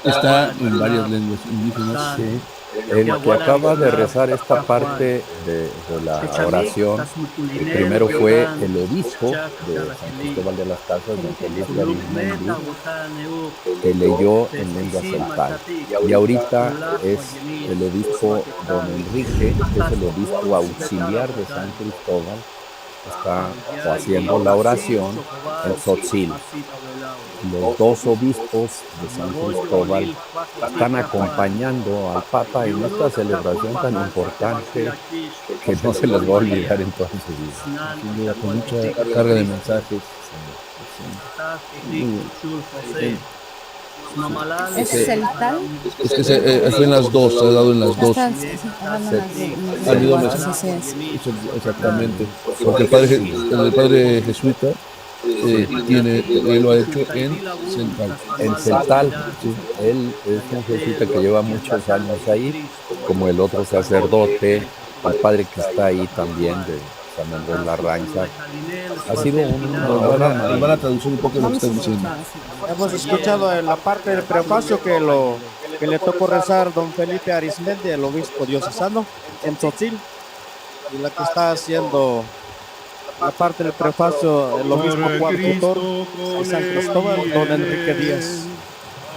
Está en varias lenguas indígenas.
Sí. El que acaba de rezar esta parte de la oración, primero fue el obispo de San Cristóbal de las Casas, don Felipe Arismendi, que leyó en lengua celtal. Y ahorita es el obispo don Enrique, que es el obispo auxiliar de San Cristóbal, está haciendo la oración en Tzotzil. Los dos obispos de San Cristóbal están acompañando al Papa en esta celebración tan importante que no se les va a olvidar en toda su vida.
Sin duda, con mucha carga de mensajes.
¿Es celtal?
Es que está en las dos, se ha dado en las dos. Exactamente. Porque el padre jesuita él lo ha hecho en celtal.
En celtal, sí. Él es un jesuita que lleva muchos años ahí, como el otro sacerdote, el padre que está ahí también de San Andrés Larrañza. Ha sido
Nos van a traducir un poco lo que están diciendo.
Hemos escuchado en la parte del prefacio que le tocó rezar don Felipe Arismendi, el obispo diocesano, en Tzotzil, y la que está haciendo la parte del prefacio el obispo cuarto de San Cristóbal, don Enrique Díaz.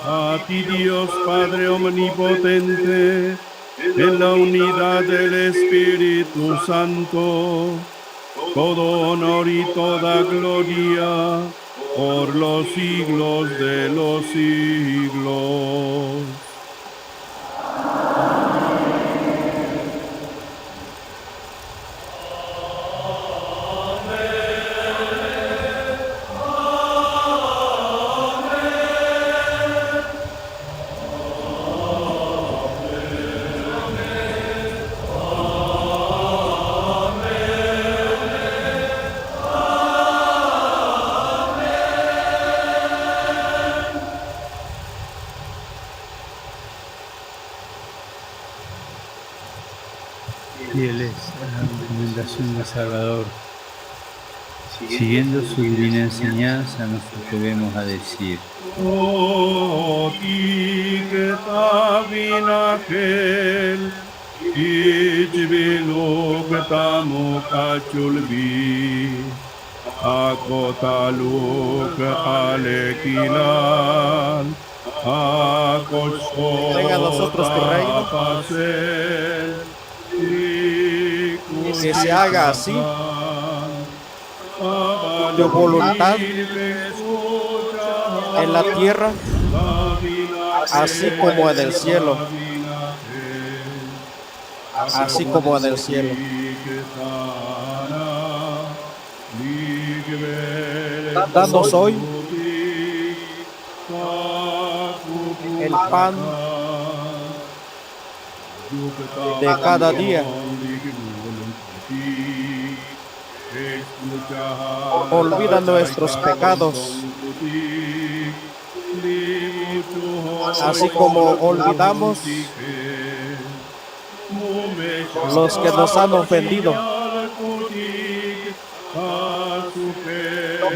A ti Dios Padre omnipotente, en la unidad del Espíritu Santo, todo honor y toda gloria por los siglos de los siglos.
Fieles a la recomendación del Salvador, siguiendo su divina enseñanza, nos atrevemos a decir:
Oh, ti que tabin aquel, ichbilu que tamo cachulbi, akotaluk alequilal,
Venga a nosotros tu reino. Que se haga así, tu voluntad en la tierra, así como en el cielo. Así como en el cielo. Danos hoy el pan de cada día. Olvida nuestros pecados, así como olvidamos los que nos han ofendido.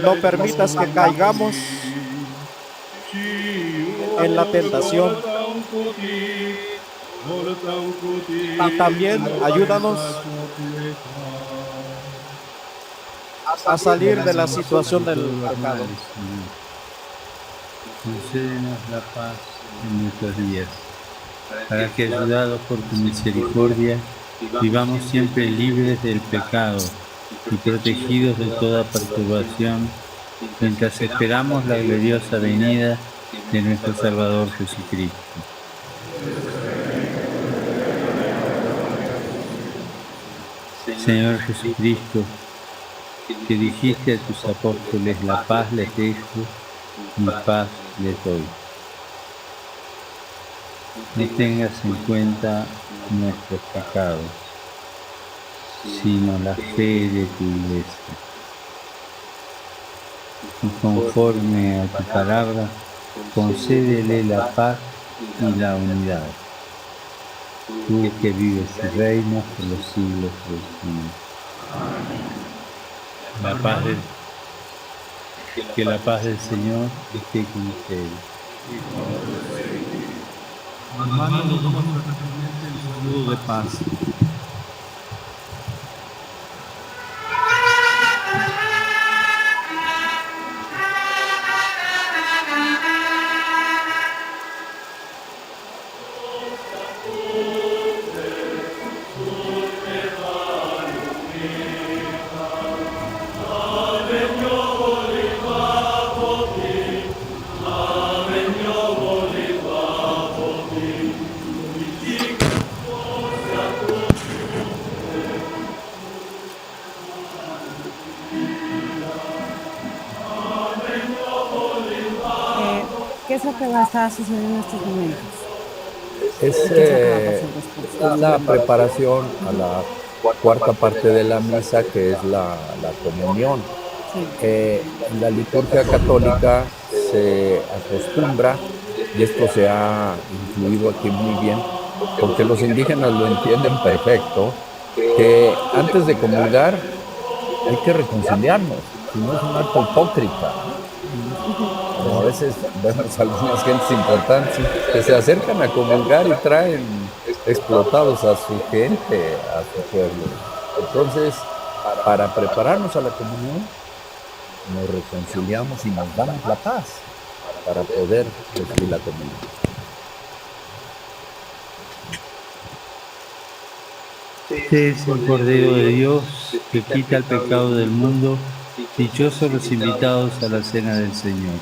No permitas que caigamos en la tentación. Y también ayúdanos a salir de la situación del pecado.
Concédenos la paz en nuestros días, para que, ayudados por tu misericordia, vivamos siempre libres del pecado y protegidos de toda perturbación, mientras esperamos la gloriosa venida de nuestro Salvador Jesucristo. Señor Jesucristo, que dijiste a tus apóstoles, la paz les dejo, mi paz les doy. No tengas en cuenta nuestros pecados, sino la fe de tu Iglesia. Y conforme a tu palabra, concédele la paz y la unidad. Tú que vives y reinas por los siglos de los siglos. Que la paz del Señor esté con ustedes.
Hermanos, damos fraternalmente el saludo de paz.
¿Qué es lo que va a estar sucediendo en estos momentos?
Es la preparación a la cuarta parte de la misa, que es la comunión.
Sí.
En la liturgia católica se acostumbra, y esto se ha incluido aquí muy bien, porque los indígenas lo entienden perfecto, que antes de comulgar hay que reconciliarnos, si no es un acto hipócrita. Como a veces vemos algunas gentes importantes que se acercan a comulgar y traen explotados a su gente, a su pueblo. Entonces, para prepararnos a la comunión, nos reconciliamos y nos damos la paz para poder recibir la comunión.
Este es el Cordero de Dios que quita el pecado del mundo. Dichosos los invitados a la cena del Señor.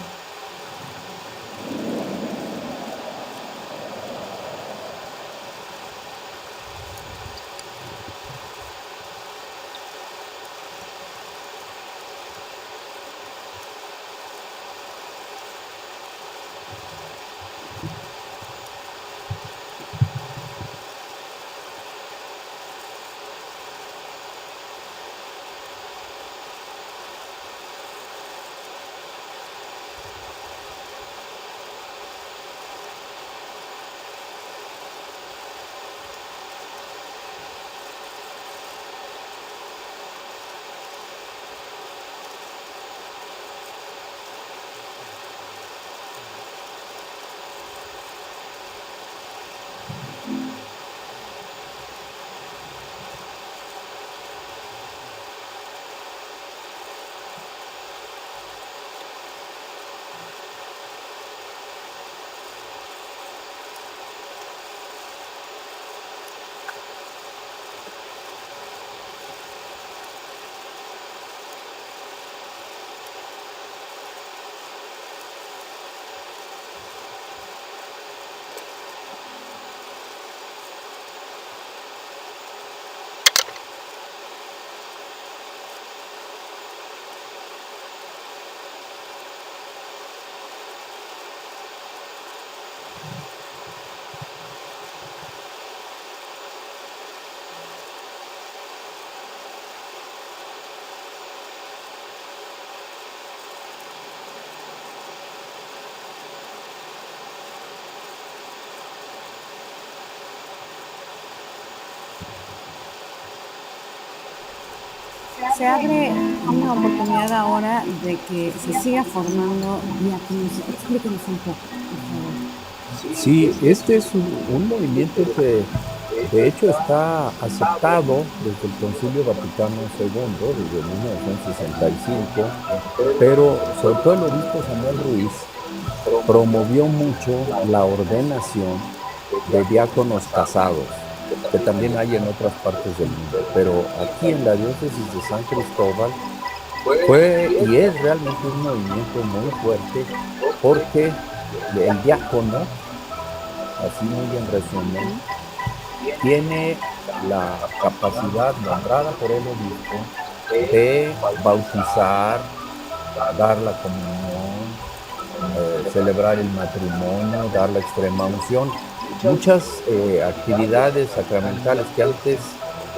Se abre una oportunidad ahora de que se siga formando diáconos. Explíquenos un poco, por favor.
Sí, este es un movimiento que de hecho está aceptado desde el Concilio Vaticano II, desde 1965, pero sobre todo el obispo Samuel Ruiz promovió mucho la ordenación de diáconos casados. que también hay en otras partes del mundo. Pero aquí en la diócesis de San Cristóbal fue y es realmente un movimiento muy fuerte, porque el diácono, así muy en resumen, tiene la capacidad nombrada por el obispo de bautizar, dar la comunión, celebrar el matrimonio, dar la extrema unción. Muchas actividades sacramentales que antes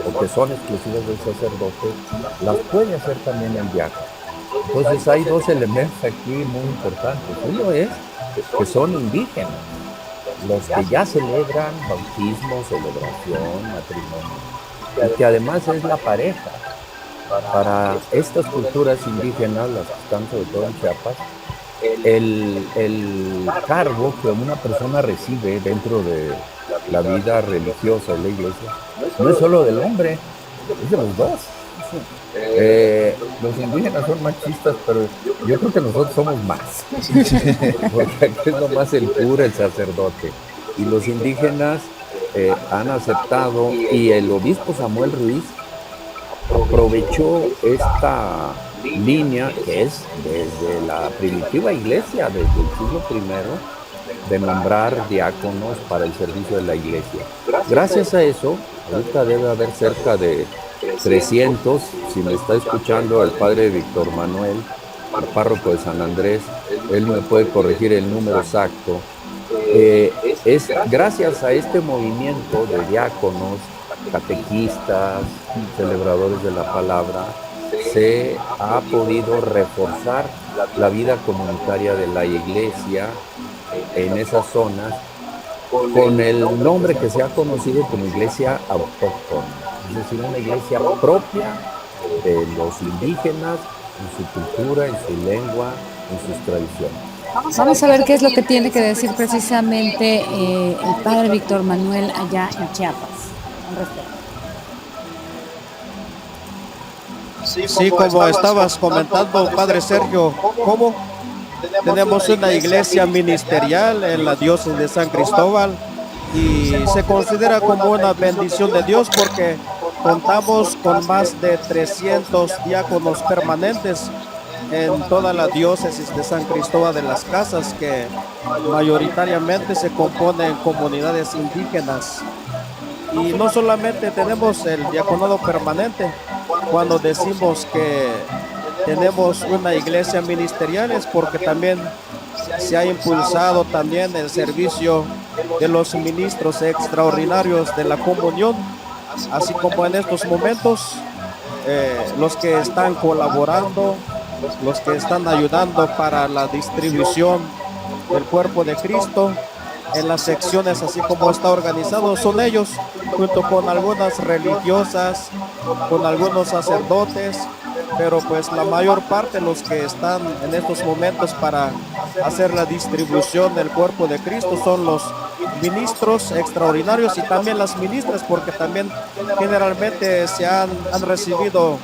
o que son exclusivas del sacerdote, las puede hacer también el diácono. Entonces hay dos elementos aquí muy importantes. Uno es que son indígenas, los que ya celebran bautismo, celebración, matrimonio, y que además es la pareja. Para estas culturas indígenas, las que están sobre todo en Chiapas, el cargo que una persona recibe dentro de la vida religiosa de la iglesia no es solo del hombre, es de los dos. Los indígenas son machistas, pero yo creo que nosotros somos más, porque aquí es nomás el cura, el sacerdote, y los indígenas han aceptado, y el obispo Samuel Ruiz aprovechó esta línea que es desde la primitiva iglesia, desde el siglo I, de nombrar diáconos para el servicio de la iglesia. Gracias a eso, ahorita debe haber cerca de 300, si me está escuchando el padre Víctor Manuel, el párroco de San Andrés, él me puede corregir el número exacto. Es gracias a este movimiento de diáconos, catequistas, celebradores de la palabra, se ha podido reforzar la vida comunitaria de la iglesia en esas zonas con el nombre que se ha conocido como iglesia autóctona, es decir, una iglesia propia de los indígenas en su cultura, en su lengua, en sus tradiciones.
Vamos a ver qué es lo que tiene que decir precisamente el padre Víctor Manuel allá en Chiapas al respecto.
Sí, como estabas comentando, padre Sergio, ¿cómo? Tenemos una iglesia ministerial en la diócesis de San Cristóbal y se considera como una bendición de Dios porque contamos con más de 300 diáconos permanentes en toda la diócesis de San Cristóbal de las Casas, que mayoritariamente se componen comunidades indígenas. Y no solamente tenemos el diaconado permanente, cuando decimos que tenemos una iglesia ministerial es porque también se ha impulsado también el servicio de los ministros extraordinarios de la comunión, así como en estos momentos los que están colaborando, los que están ayudando para la distribución del cuerpo de Cristo en las secciones, así como está organizado, son ellos, junto con algunas religiosas, con algunos sacerdotes, pero pues la mayor parte los que están en estos momentos para hacer la distribución del cuerpo de Cristo son los ministros extraordinarios y también las ministras, porque también generalmente se han recibido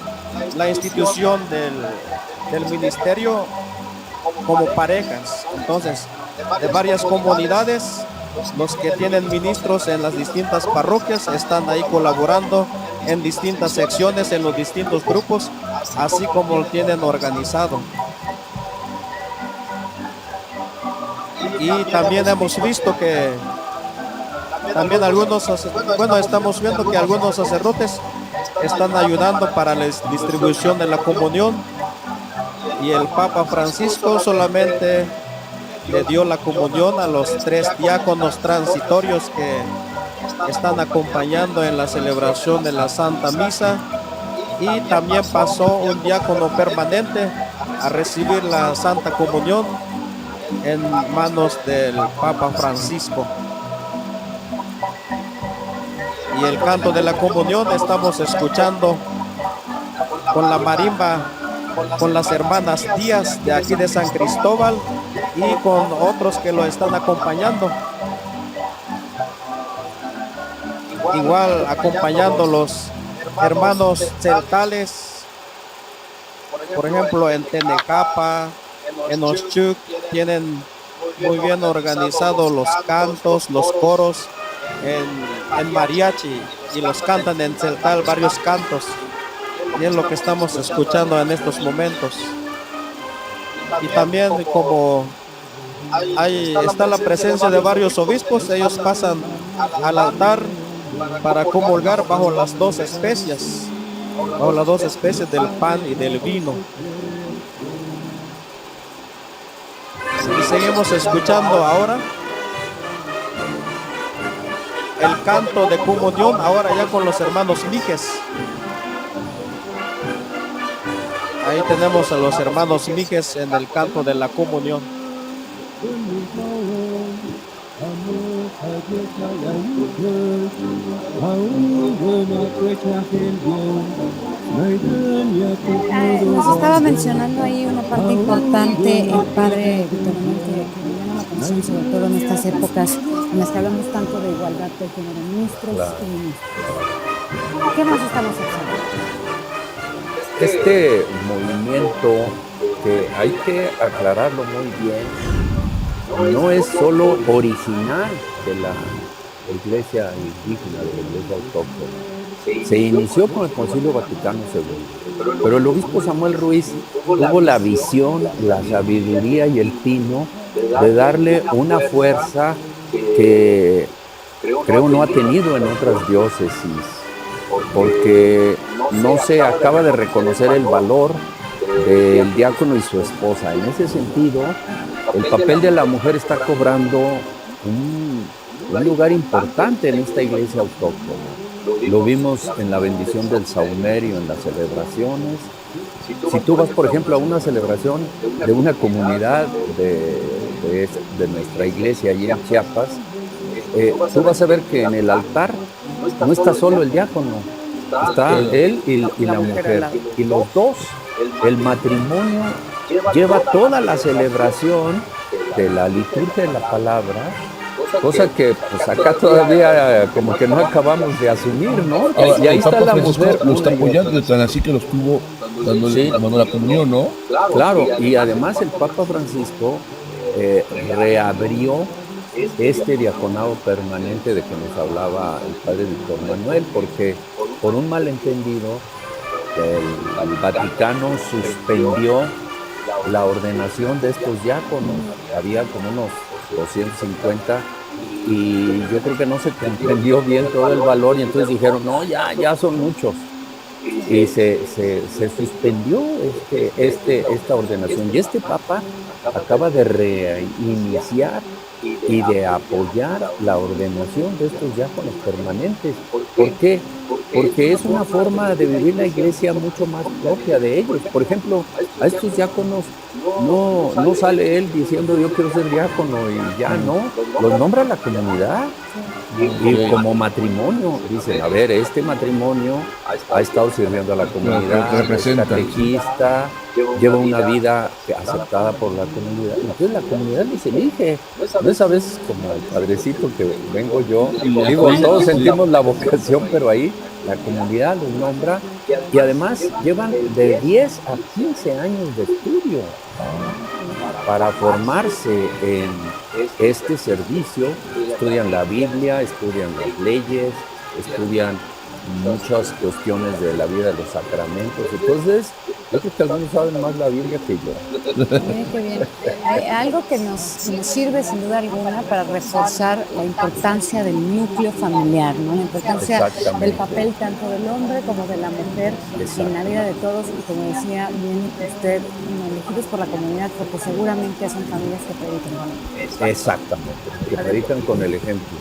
la institución del ministerio como parejas. Entonces, de varias comunidades, los que tienen ministros en las distintas parroquias están ahí colaborando en distintas secciones, en los distintos grupos, así como lo tienen organizado. Y también hemos visto que también estamos viendo que algunos sacerdotes están ayudando para la distribución de la comunión, y el Papa Francisco solamente le dio la comunión a los 3 diáconos transitorios que están acompañando en la celebración de la Santa Misa, y también pasó un diácono permanente a recibir la Santa Comunión en manos del Papa Francisco. Y el canto de la comunión estamos escuchando con la marimba, con las hermanas Díaz de aquí de San Cristóbal y con otros que lo están acompañando. Igual acompañando los hermanos celtales, por ejemplo en Tenecapa, en Oshchuk, tienen muy bien organizados los cantos, los coros. En en mariachi y los cantan en celtal varios cantos. Y es lo que estamos escuchando en estos momentos. Y también como ahí está la presencia de varios obispos, ellos pasan al altar para comulgar bajo las dos especias del pan y del vino. Y seguimos escuchando ahora el canto de comunión, ahora ya con los hermanos Mijes. Ahí tenemos a los hermanos Mijes en el canto de la comunión.
Nos estaba mencionando ahí una parte importante el padre Víctor Manuel, que me llama la atención, sobre todo en estas épocas en las que hablamos tanto de igualdad de género, ministros y ministros. ¿Qué más estamos observando?
Este movimiento, que hay que aclararlo muy bien, no es solo original de la iglesia indígena, de la iglesia autóctona. Se inició con el Concilio Vaticano II, pero el obispo Samuel Ruiz tuvo la visión, la sabiduría y el tino de darle una fuerza que creo no ha tenido en otras diócesis, porque no se acaba de reconocer el valor del diácono y su esposa. En ese sentido, el papel de la mujer está cobrando un lugar importante en esta iglesia autóctona. Lo vimos en la bendición del saumerio, en las celebraciones. Si tú vas, por ejemplo, a una celebración de una comunidad de nuestra iglesia allí en Chiapas, tú vas a ver que en el altar no está solo el diácono, está él y la mujer. Y los dos, el matrimonio lleva toda la celebración de la liturgia de la palabra, cosa que pues acá todavía como que no acabamos de asumir, ¿no?
Ahora,
y ahí
el
está
Papa
la
Francisco
mujer.
lo está apoyando, tan así que lo estuvo dando la comunión, ¿no?
Claro, y además el Papa Francisco reabrió este diaconado permanente de que nos hablaba el padre Víctor Manuel, porque por un malentendido el Vaticano suspendió la ordenación de estos diáconos. Había como unos 250 y yo creo que no se comprendió bien todo el valor, y entonces dijeron, no, ya son muchos. Y se suspendió esta ordenación. Y este Papa acaba de reiniciar y de apoyar la ordenación de estos diáconos permanentes. ¿Por qué? Porque es una forma de vivir la iglesia mucho más propia de ellos. Por ejemplo, a estos diáconos no sale él diciendo yo quiero ser diácono y ya no, los nombra la comunidad. Y como matrimonio, dicen, a ver, este matrimonio ha estado sirviendo a la comunidad, es catequista, lleva una vida aceptada por la comunidad. Entonces la comunidad les elige. No es a veces como el padrecito que vengo yo, digo, todos sentimos la vocación, pero ahí la comunidad los nombra, y además llevan de 10 a 15 años de estudio para formarse en este servicio. Estudian la Biblia, estudian las leyes, estudian muchas cuestiones de la vida de los sacramentos. Entonces, yo creo que algunos saben más la Biblia que yo.
Qué bien. Hay algo que nos sirve sin duda alguna para reforzar la importancia del núcleo familiar, ¿no? La importancia del papel tanto del hombre como de la mujer en la vida de todos, y como decía bien usted, elegidos por la comunidad, porque seguramente son familias que predican con el ejemplo.
Exactamente, que predican con el ejemplo.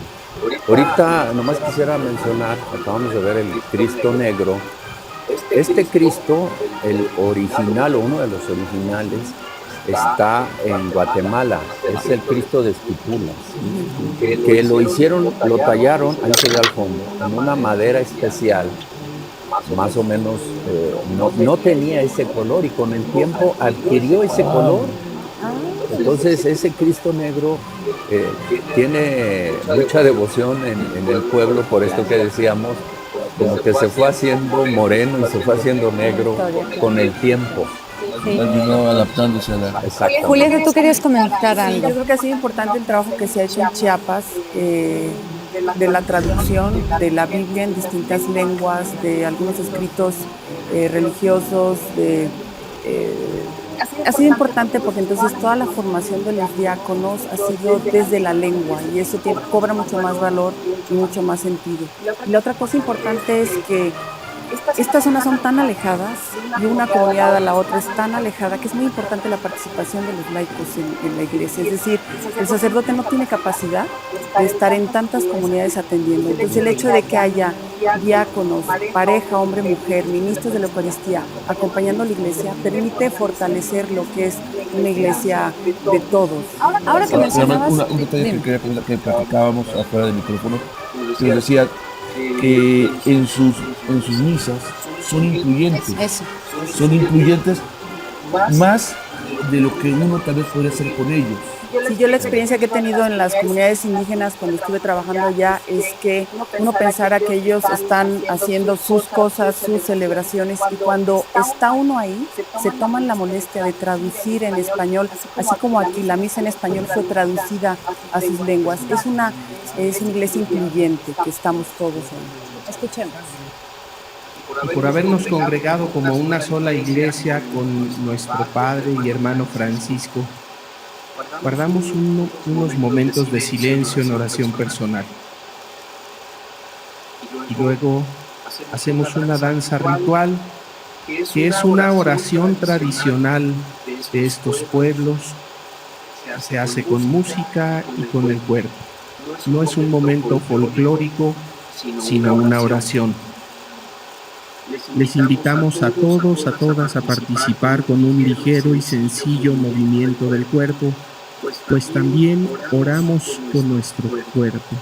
Ahorita nomás quisiera mencionar, acabamos de ver el Cristo negro. Este Cristo, el original o uno de los originales, está en Guatemala. Es el Cristo de Esquipulas, que lo hicieron, lo tallaron, ahí se ve al fondo, en una madera especial. Más o menos no tenía ese color, y con el tiempo adquirió ese color. Entonces ese Cristo negro tiene mucha devoción en el pueblo, por esto que decíamos, como que se fue haciendo moreno y se fue haciendo negro con el tiempo.
Terminó adaptándose a la...
Julieta, tú querías comentar algo.
Yo creo que ha sido importante el trabajo que se ha hecho en Chiapas, de la traducción de la Biblia en distintas lenguas, de algunos escritos religiosos, ha sido importante porque entonces toda la formación de los diáconos ha sido desde la lengua y eso cobra mucho más valor y mucho más sentido. Y la otra cosa importante es que estas zonas son tan alejadas y una comunidad a la otra es tan alejada que es muy importante la participación de los laicos en la iglesia. Es decir, el sacerdote no tiene capacidad de estar en tantas comunidades atendiendo. Entonces el hecho de que haya diáconos, pareja, hombre, mujer, ministros de la Eucaristía acompañando a la iglesia permite fortalecer lo que es una iglesia de todos.
Ahora que mencionabas...
Un detalle que platicábamos afuera del micrófono, que decía que en sus misas son incluyentes.
Eso.
Son incluyentes más de lo que uno tal vez podría hacer con ellos.
Sí, yo la experiencia que he tenido en las comunidades indígenas cuando estuve trabajando allá es que uno pensara que ellos están haciendo sus cosas, sus celebraciones, y cuando está uno ahí, se toman la molestia de traducir en español, así como aquí la misa en español fue traducida a sus lenguas. Es una iglesia incluyente que estamos todos ahí. Escuchemos.
Y por habernos congregado como una sola iglesia con nuestro Padre y hermano Francisco, guardamos unos momentos de silencio en oración personal. Y luego hacemos una danza ritual, que es una oración tradicional de estos pueblos. Se hace con música y con el cuerpo. No es un momento folclórico, sino una oración. Les invitamos a todos, a todas a participar con un ligero y sencillo movimiento del cuerpo, pues también oramos con nuestro cuerpo.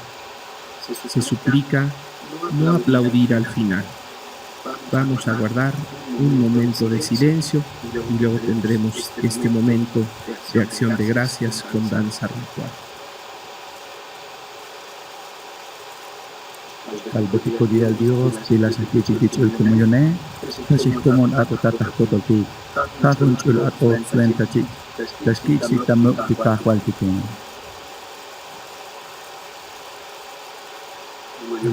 Se suplica no aplaudir al final. Vamos a guardar un momento de silencio y luego tendremos este momento de acción de gracias con danza ritual.
Kalbati di al Dios, si las chichichul comunioné, así como ato tatas pototi, tatun chul ato flentachi, las kichitamo pikahualtikin.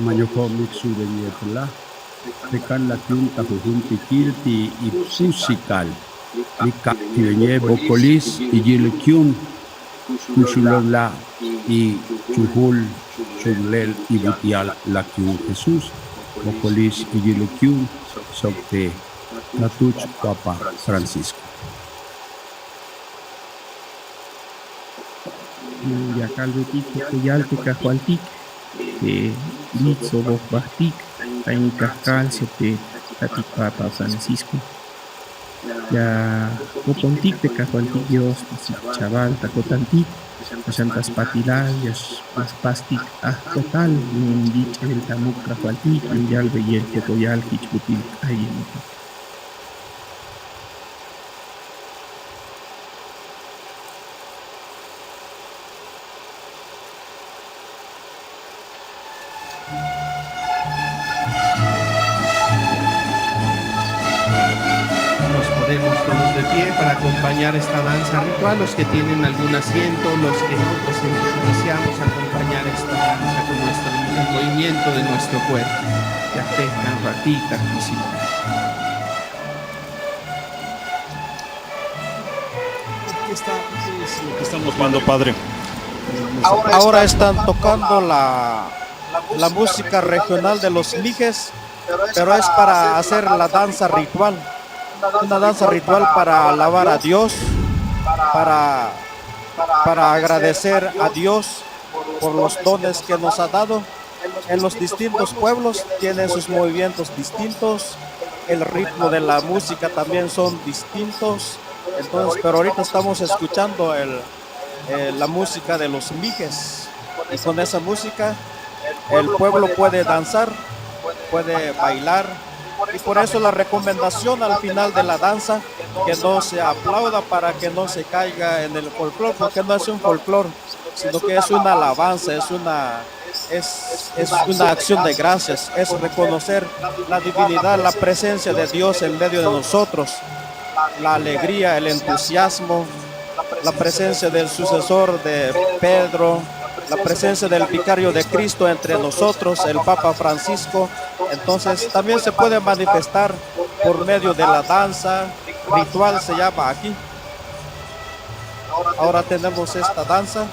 Mayoko mixu de nietla, rekan la junta jujunti kirti y pusikal, likaktiveñe bocolis y yilekyun, kushulobla y chuhul. Chulel y Butial Lakiu Jesús, Bocolis y Yilukiu, Socte, Natuch Papa Francisco.
Yacalbetik, Yaltic, Cajualtic, Litzo, Bosbastic, Tain Cascal, Sote, Tatic Papa Francisco. Ya Popontic de Cajualtic, Dios, Chaval, Tacotantic. Santas Patilayas, Paspastic, Total, un dicho del Tamuk, Rafaeltic, un Yalbe y el Cocoyal, Kichbutil, Ayemito. Para acompañar esta danza ritual, los que tienen algún asiento, los que no, pues iniciamos a acompañar esta danza con el movimiento de nuestro cuerpo. Ya pescan, ratitas, y sí.
¿Qué es lo que estamos jugando, padre?
Ahora están tocando la música regional de los mijes, pero es para hacer la danza ritual. Una danza ritual para alabar a Dios, para agradecer a Dios por los dones que nos ha dado. En los distintos pueblos tienen sus movimientos distintos, el ritmo de la música también son distintos. Entonces, pero ahorita estamos escuchando la música de los mijes, y con esa música el pueblo puede danzar, puede bailar. Y por eso la recomendación al final de la danza, que no se aplauda para que no se caiga en el folclore, porque no es un folclore, sino que es una alabanza, es una acción de gracias, es reconocer la divinidad, la presencia de Dios en medio de nosotros, la alegría, el entusiasmo, la presencia del sucesor de Pedro, la presencia del vicario de Cristo entre nosotros, el Papa Francisco. Entonces también se puede manifestar por medio de la danza ritual, se llama aquí. Ahora tenemos esta danza.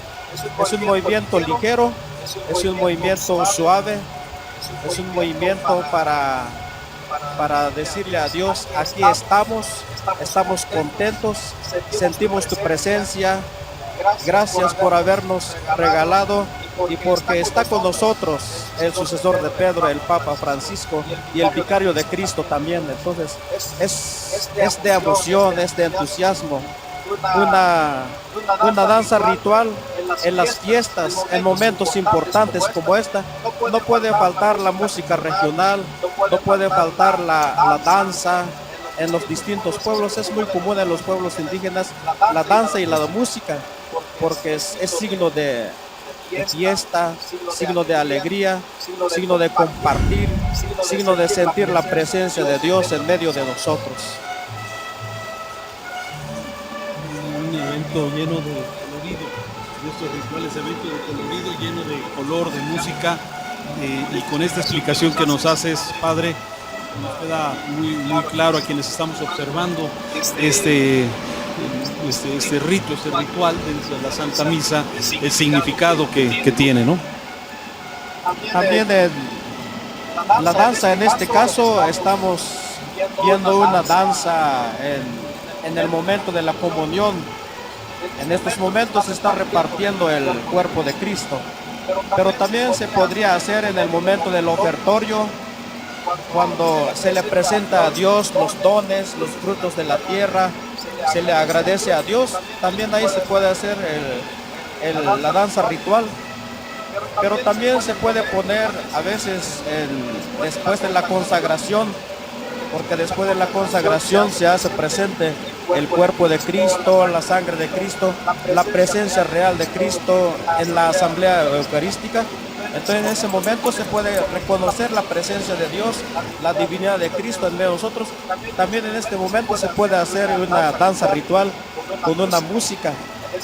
Es un movimiento ligero, es un movimiento suave, es un movimiento para decirle a Dios: aquí estamos contentos, sentimos tu presencia, gracias por habernos regalado y porque está con nosotros el sucesor de Pedro, el Papa Francisco, y el vicario de Cristo también. Entonces es de emoción, es de entusiasmo. Una danza ritual en las fiestas, en momentos importantes como esta. No puede faltar la música regional, no puede faltar la danza. En los distintos pueblos es muy común, en los pueblos indígenas, la danza y la música, porque es signo de fiesta, signo de alegría, signo de compartir, signo de sentir la presencia de Dios en medio de nosotros.
Un evento lleno de colorido, estos rituales, evento de colorido, lleno de color, de música, y con esta explicación que nos haces, Padre, nos queda muy claro a quienes estamos observando este ritual dentro de la Santa Misa, el significado que tiene, ¿no?
También la danza, en este caso, estamos viendo una danza en el momento de la comunión. En estos momentos se está repartiendo el cuerpo de Cristo, pero también se podría hacer en el momento del ofertorio, cuando se le presenta a Dios los dones, los frutos de la tierra, se le agradece a Dios. También ahí se puede hacer la danza ritual, pero también se puede poner a veces después de la consagración, porque después de la consagración se hace presente el cuerpo de Cristo, la sangre de Cristo, la presencia real de Cristo en la asamblea eucarística. Entonces en ese momento se puede reconocer la presencia de Dios, la divinidad de Cristo en medio de nosotros. También en este momento se puede hacer una danza ritual con una música.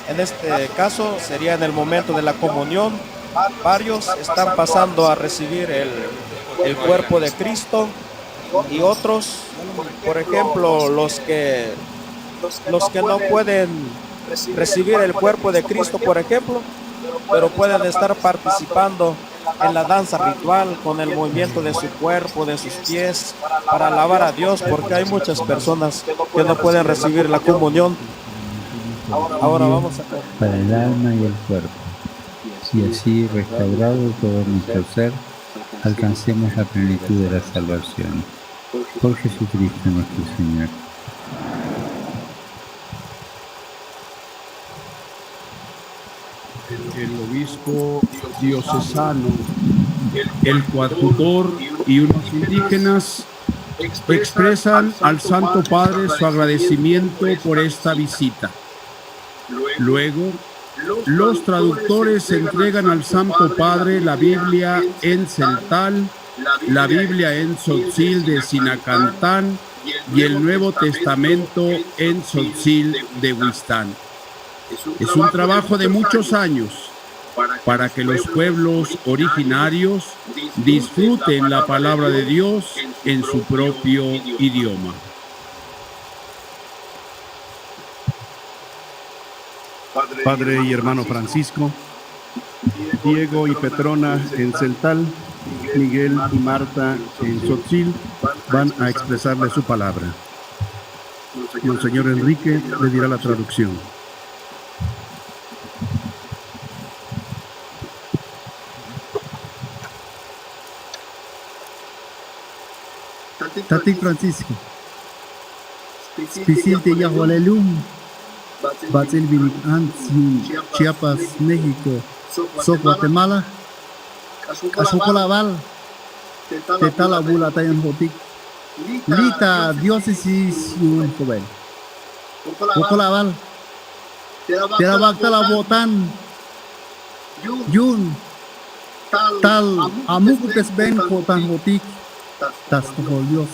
En este caso sería en el momento de la comunión. Varios están pasando a recibir el cuerpo de Cristo, y otros, por ejemplo, los que no pueden recibir el cuerpo de Cristo, por ejemplo, pero pueden estar participando en la danza ritual con el movimiento de su cuerpo, de sus pies, para alabar a Dios, porque hay muchas personas que no pueden recibir la comunión. Ahora vamos a
para el alma y el cuerpo, y así restaurado todo nuestro ser, alcancemos la plenitud de la salvación. Por Jesucristo nuestro Señor.
El obispo diocesano, el coadjutor y unos indígenas expresan al Santo Padre su agradecimiento por esta visita. Luego, los traductores entregan al Santo Padre la Biblia en celtal, la Biblia en tzotzil de Sinacantán y el Nuevo Testamento en tzotzil de Huistán. Es un trabajo de muchos años para que los pueblos originarios disfruten la palabra de Dios en su propio idioma.
Padre y hermano Francisco, Diego y Petrona en celtal, Miguel y Marta en tzotzil van a expresarle su palabra. Monseñor Enrique le dirá la traducción.
Tati Francisco, Spisil de Yahualelum, Batzil Vinicant, Chiapas, México, Guatemala, Cazucolabal, Tetalabula, Tayan Botic, Lita, Diócesis, Yun Joven, Cocolabal, Terabactala Botan, Yun, Tal, Amucutes Ben, Cotan Botic, Tastohol Dios,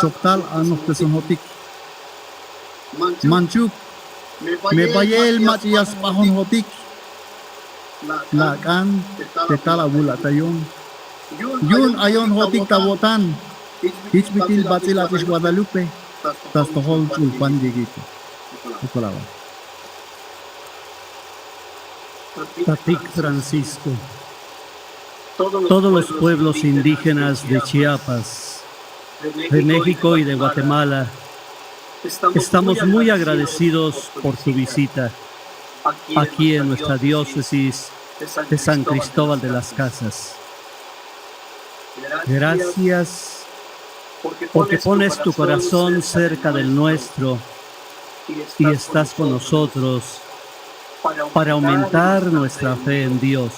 Soctal, Anocteson Botic, Manchuk, Me Bayel Matias Pahon Hotik, Lakan, tetala bulatayon. Yun ayon hotik tabotan. Ichbitil batsilatis Guadalupe. Tas tohol chulpan digito. Ukulaba. Tatik Francisco. Todos los pueblos indígenas de Chiapas, de México y de Guatemala, estamos muy agradecidos por su visita aquí en nuestra diócesis de San Cristóbal de las Casas. Gracias porque pones tu corazón cerca del nuestro y estás con nosotros para aumentar nuestra fe en Dios,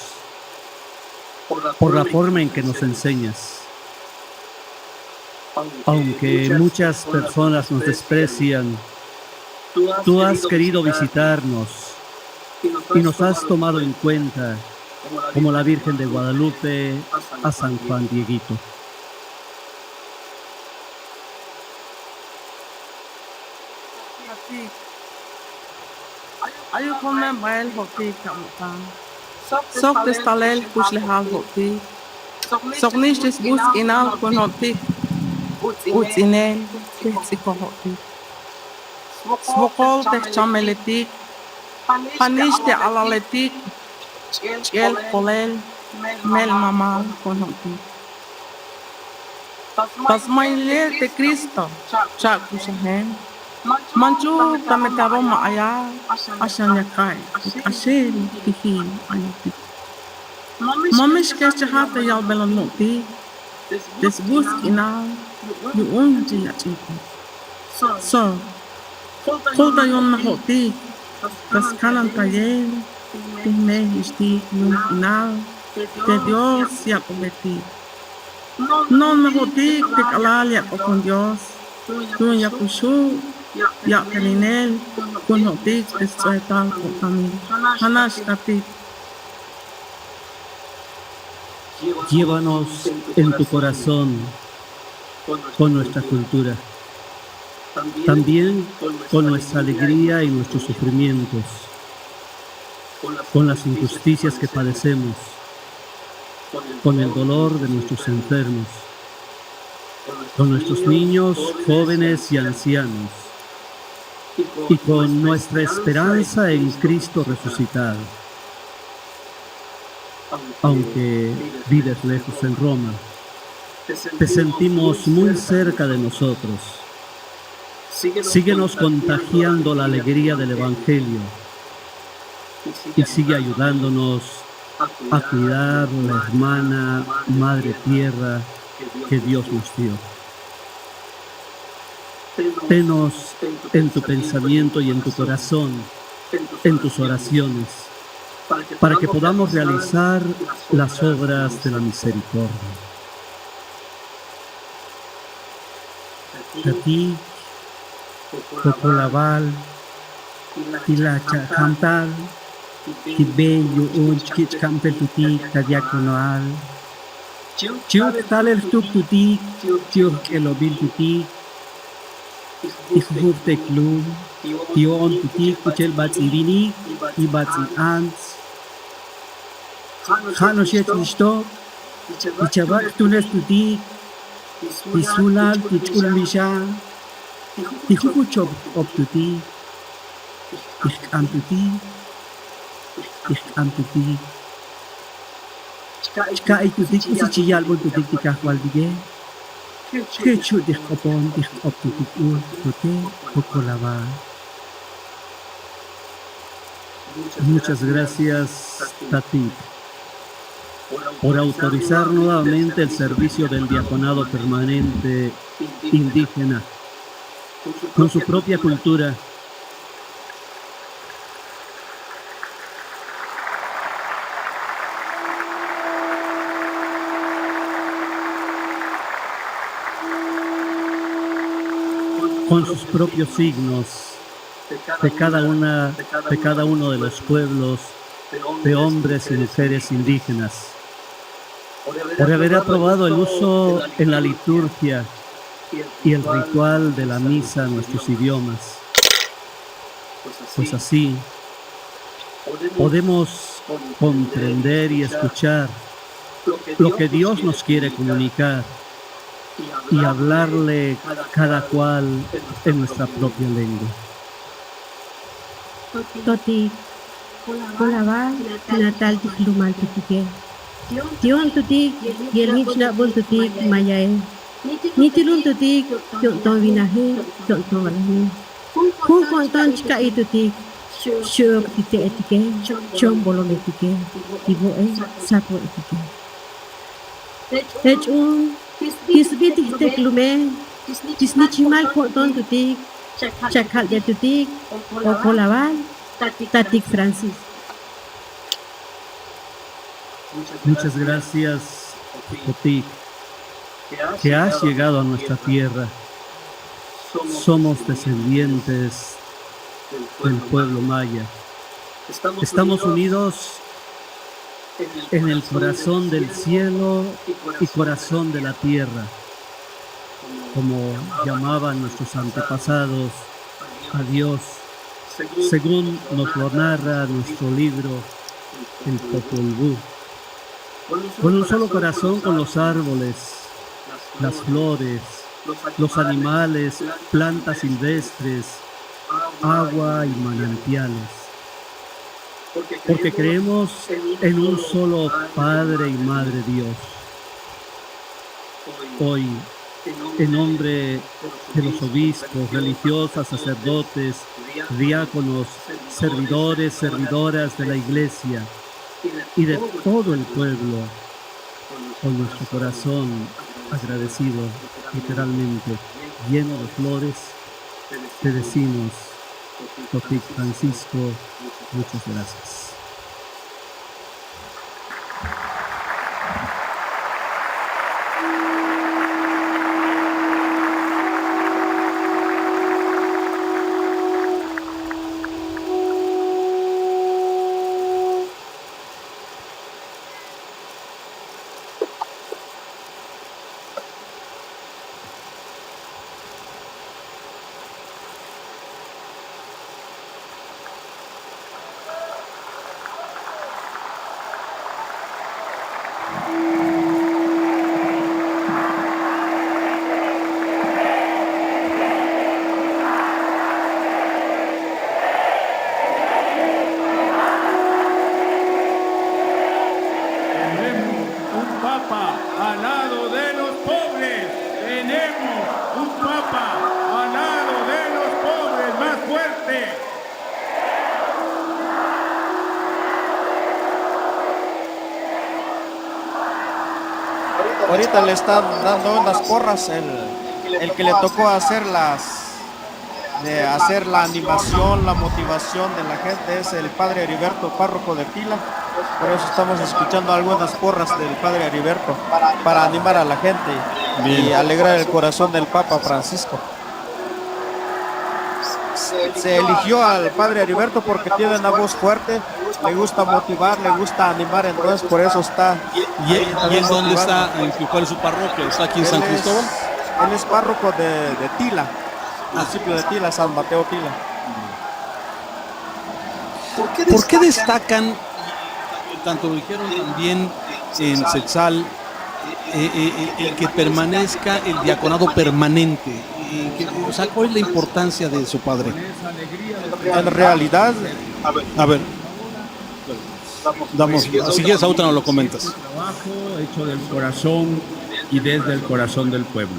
por la forma en que nos enseñas. Aunque muchas personas nos desprecian, tú has querido visitarnos y nos has tomado en cuenta como la Virgen de Guadalupe a San Juan Dieguito.
Ayo komen bael hoti kamutan. Sok destalel kuslehal hoti. Sok nish des bus inal kon hoti. Uts inel ketsiko hoti. Svokol teh chameletik. Panish te alaletik. Chiel kolel mel mamal kon hoti. Tasmaile te Cristo. Chak kushahen. Manchu tametaro maaya ashanyakai ashen tihin ayati. Mamish keshahata yal belanoti desbus ina yuunji yachiti. So kolda yon mahoti tas kanan tayer tihme ishti yun ina de Dios yakobeti. Non mahoti te kalal yakokon Dios yun yakushu ya peninel con hotik destruetal con familia hanash tapit.
Llévanos en tu corazón con nuestra cultura, también con nuestra alegría y nuestros sufrimientos, con las injusticias que padecemos, con el dolor de nuestros enfermos, con nuestros niños, jóvenes y ancianos, y con nuestra esperanza en Cristo resucitado. Aunque vives lejos en Roma, te sentimos muy cerca de nosotros. Síguenos contagiando la alegría del Evangelio y sigue ayudándonos a cuidar la hermana Madre Tierra que Dios nos dio. Tenos en tu pensamiento y en tu corazón, en tus oraciones, para que podamos realizar las obras de la misericordia. Aquí, Popolabal, Tilacha Campal, Tibello Unchkich Campel Tuti, Tadiaconoal, Chiuk Taler Tuk Tuti, Chiuk Elobil Tuti, Ihuf Teklum, Tion Tuti, Kuchel Batsi Bini, Ibatsi Ants, Hanoshet Nishto, Ichabak Tunes Tuti, Isulal Tichul Misha, Ihukuchop Op Tuti, Icham Tuti, Icham Tuti, Chka Tuti, Kusichiyal Bon Tuti, Tikahwal Dige. Muchas gracias, Tati, por autorizar nuevamente el servicio del diaconado permanente indígena con su propia cultura. Con sus propios signos de cada uno de los pueblos, de hombres y mujeres indígenas, por haber aprobado el uso en la liturgia y el ritual de la misa en nuestros idiomas. Pues así podemos comprender y escuchar lo que Dios nos quiere comunicar y hablarle cada cual en nuestra propia lengua.
Toti, Kolawal, Natal Tiklumal Tutike. Tion Tutik, Yelmichna Bun Tutik, Mayae. Nitilun Tutik, Tion Vinahe, Tion Valahe. Kung Konton Chika Tutik, Shuk Tite Etike, Chom Bolom Etike, Iboe, Sapo Etike. Techun, Tisbit Tiklume, Tisnichimal Konton Tutik, Chakal de Tutik, o Kolawal, Tatik Francis.
Muchas gracias, Totik, que has llegado a nuestra tierra. Somos descendientes del pueblo maya. Estamos unidos en el corazón del cielo y corazón de la tierra, como llamaban nuestros antepasados a Dios, según nos lo narra nuestro libro, el Popol Vuh. Con un solo corazón con los árboles, las flores, los animales, plantas silvestres, agua y manantiales. Porque creemos en un solo Padre y Madre Dios. Hoy, en nombre de los obispos, religiosas, sacerdotes, diáconos, servidores, servidoras de la Iglesia y de todo el pueblo, con nuestro corazón agradecido, literalmente lleno de flores, te decimos, Totik Francisco, muchas gracias.
Ahorita le están dando unas porras, el que le tocó hacer la animación, la motivación de la gente es el padre Heriberto, párroco de Tila. Por eso estamos escuchando algunas porras del padre Heriberto para animar a la gente y alegrar el corazón del Papa Francisco. Se eligió al padre Heriberto porque tiene una voz fuerte, le gusta motivar, le gusta animar, entonces por eso está.
¿Y en dónde está? ¿Cuál es su parroquia? ¿Está aquí en San Cristóbal?
Él es párroco de Tila, municipio de Tila, San Mateo Tila.
¿Por qué destacan, tanto lo dijeron también en Setzal, el que permanezca el diaconado permanente? O sea, ¿cuál es la importancia de su padre?
En realidad,
a ver, si quieres ahorita nos lo comentas.
Trabajo hecho del corazón y desde el corazón del pueblo.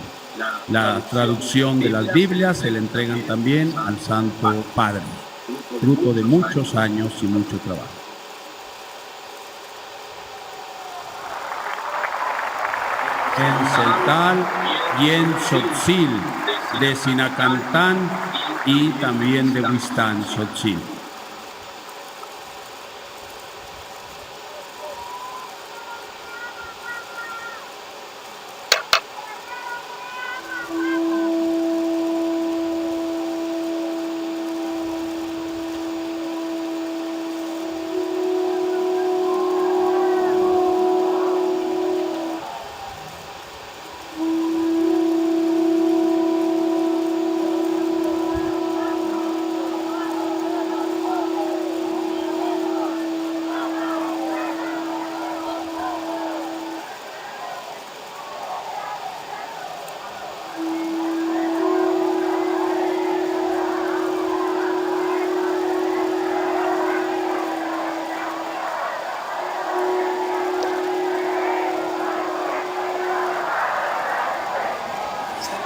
La traducción de las Biblias se le entregan también al Santo Padre, fruto de muchos años y mucho trabajo. En Celtal y en Tzotzil, de Sinacantán y también de Huistán, Tzotzil.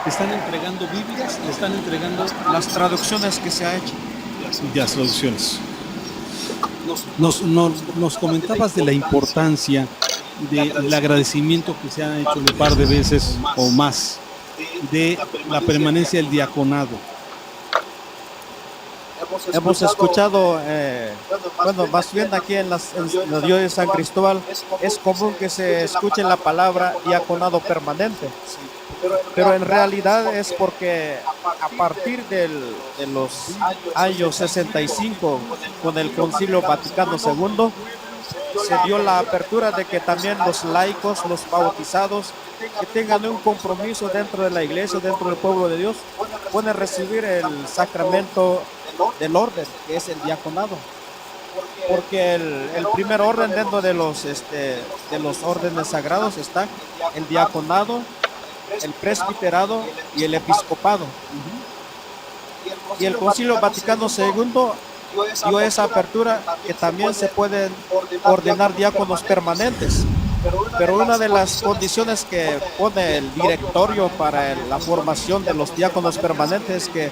están entregando Biblias, le están entregando
las traducciones que se ha hecho.
Las traducciones. Nos comentabas de la importancia del agradecimiento que se ha hecho un par de veces o más de la permanencia del diaconado.
Hemos escuchado, más bien aquí en la diócesis de San Cristóbal, es común que se escuche la palabra diaconado permanente, pero en realidad es porque a partir de los años 65, con el Concilio Vaticano II, se dio la apertura de que también los laicos, los bautizados, que tengan un compromiso dentro de la iglesia, dentro del pueblo de Dios, pueden recibir el sacramento del orden, que es el diaconado, porque el primer orden dentro de los órdenes sagrados está el diaconado, el presbiterado y el episcopado. Y el Concilio Vaticano II dio esa apertura que también se pueden ordenar diáconos permanentes, pero una de las condiciones que pone el directorio para la formación de los diáconos permanentes es que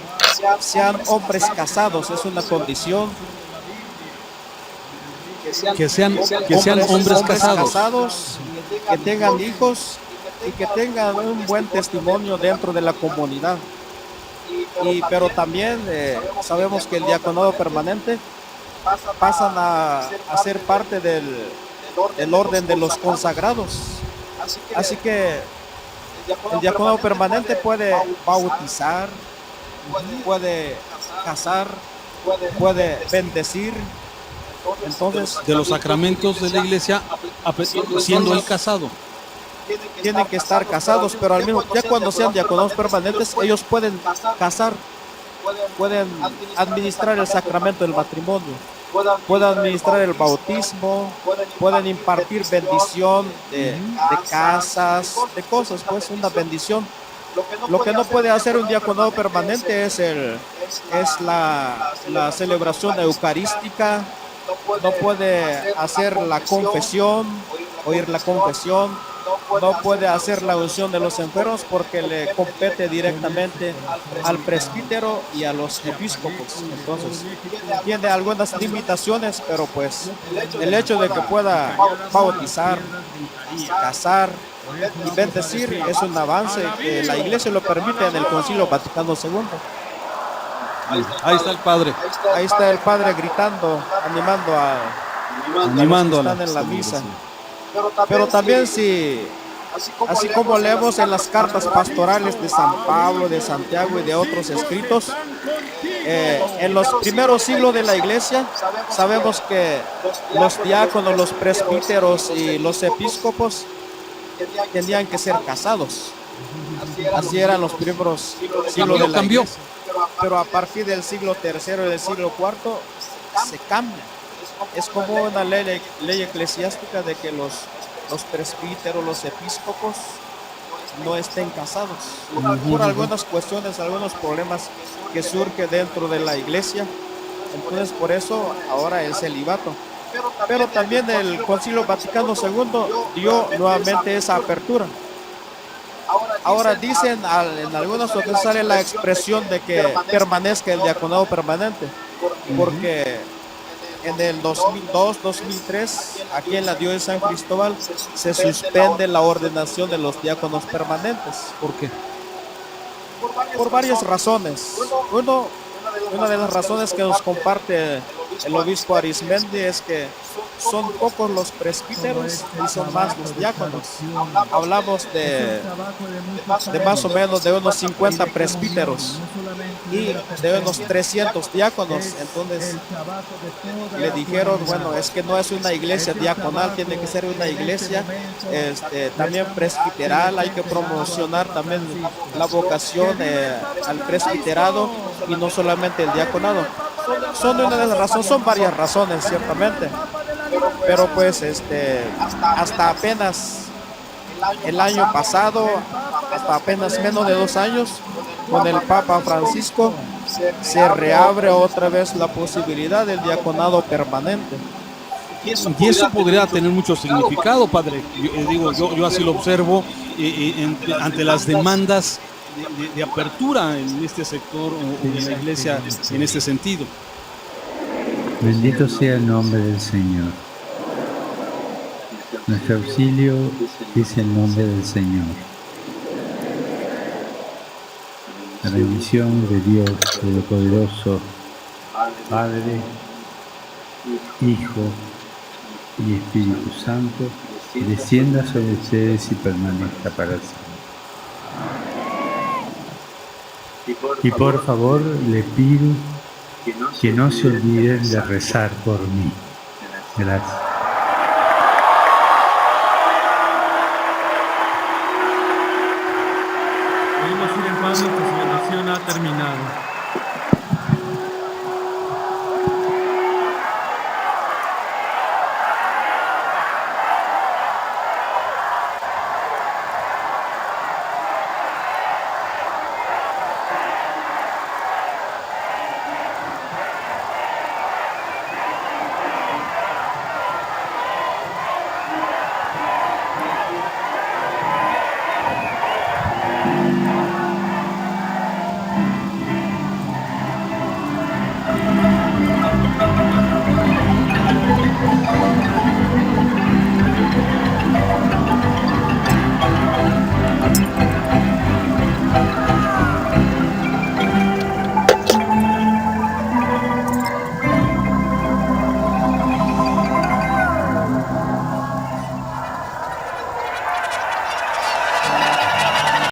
sean hombres casados, es una condición.
Que sean hombres casados,
que tengan hijos y que tengan un buen testimonio dentro de la comunidad. Pero también sabemos que el diaconado permanente pasan a ser parte del orden de los consagrados. Así que el diaconado permanente puede bautizar, puede casar, puede bendecir. Entonces,
de los sacramentos de la iglesia, siendo el casado.
Tienen que estar casados, pero al mismo tiempo, ya cuando sean diaconados permanentes, ellos pueden casar, pueden administrar el sacramento del matrimonio, pueden administrar el bautismo, pueden impartir bendición de casas, de cosas, pues una bendición. Lo que no puede hacer un diaconado permanente es la celebración eucarística, no puede hacer la confesión, oír la confesión, no puede hacer la unción de los enfermos porque le compete directamente al presbítero y a los episcopos. Entonces, tiene algunas limitaciones, pero pues el hecho de que pueda bautizar, casar y bendecir es un avance que la iglesia lo permite en el Concilio Vaticano II.
Ahí está el padre.
Ahí está el padre gritando, animando a los que están en la misa. Pero también así como leemos en las cartas pastorales de San Pablo, de Santiago y de otros escritos, en los primeros siglos de la iglesia sabemos que los diáconos, los presbíteros y los episcopos tenían que ser casados. Así eran los primeros siglos de la iglesia. Pero a partir del siglo III y del siglo IV se cambia. Es como una ley eclesiástica de que los presbíteros, los episcopos no estén casados por algunas cuestiones, algunos problemas que surgen dentro de la iglesia. Entonces por eso ahora el celibato. Pero también el Concilio Vaticano II dio nuevamente esa apertura. Ahora dicen, en algunas ocasiones sale la expresión de que permanezca el diaconado permanente, porque en el 2002-2003, aquí en la diócesis de San Cristóbal, se suspende la ordenación de los diáconos permanentes.
¿Por qué?
Por varias razones. Una de las razones que nos comparte el obispo Arismendi es que son pocos los presbíteros y son más los diáconos. Hablamos de más o menos de unos 50 presbíteros y de unos 300 diáconos. Entonces le dijeron, bueno, es que no es una iglesia diaconal, tiene que ser una iglesia también presbiteral. Hay que promocionar también la vocación al presbiterado y no solamente el diaconado. Son una de las razones, son varias razones ciertamente, pero pues hasta apenas el año pasado, hasta apenas menos de 2 años, con el Papa Francisco se reabre otra vez la posibilidad del diaconado permanente.
Y eso podría tener mucho significado, padre. Yo así lo observo ante las demandas de apertura en este sector o de la iglesia en este sentido.
Bendito sea el nombre del Señor. Nuestro auxilio es el nombre del Señor. La bendición de Dios Todopoderoso, Padre, Hijo y Espíritu Santo, descienda sobre ustedes y permanezca para siempre. Y por favor, le pido que no se olviden de rezar por mí. Gracias.
Podemos ir en paz, nuestra celebración ha terminado.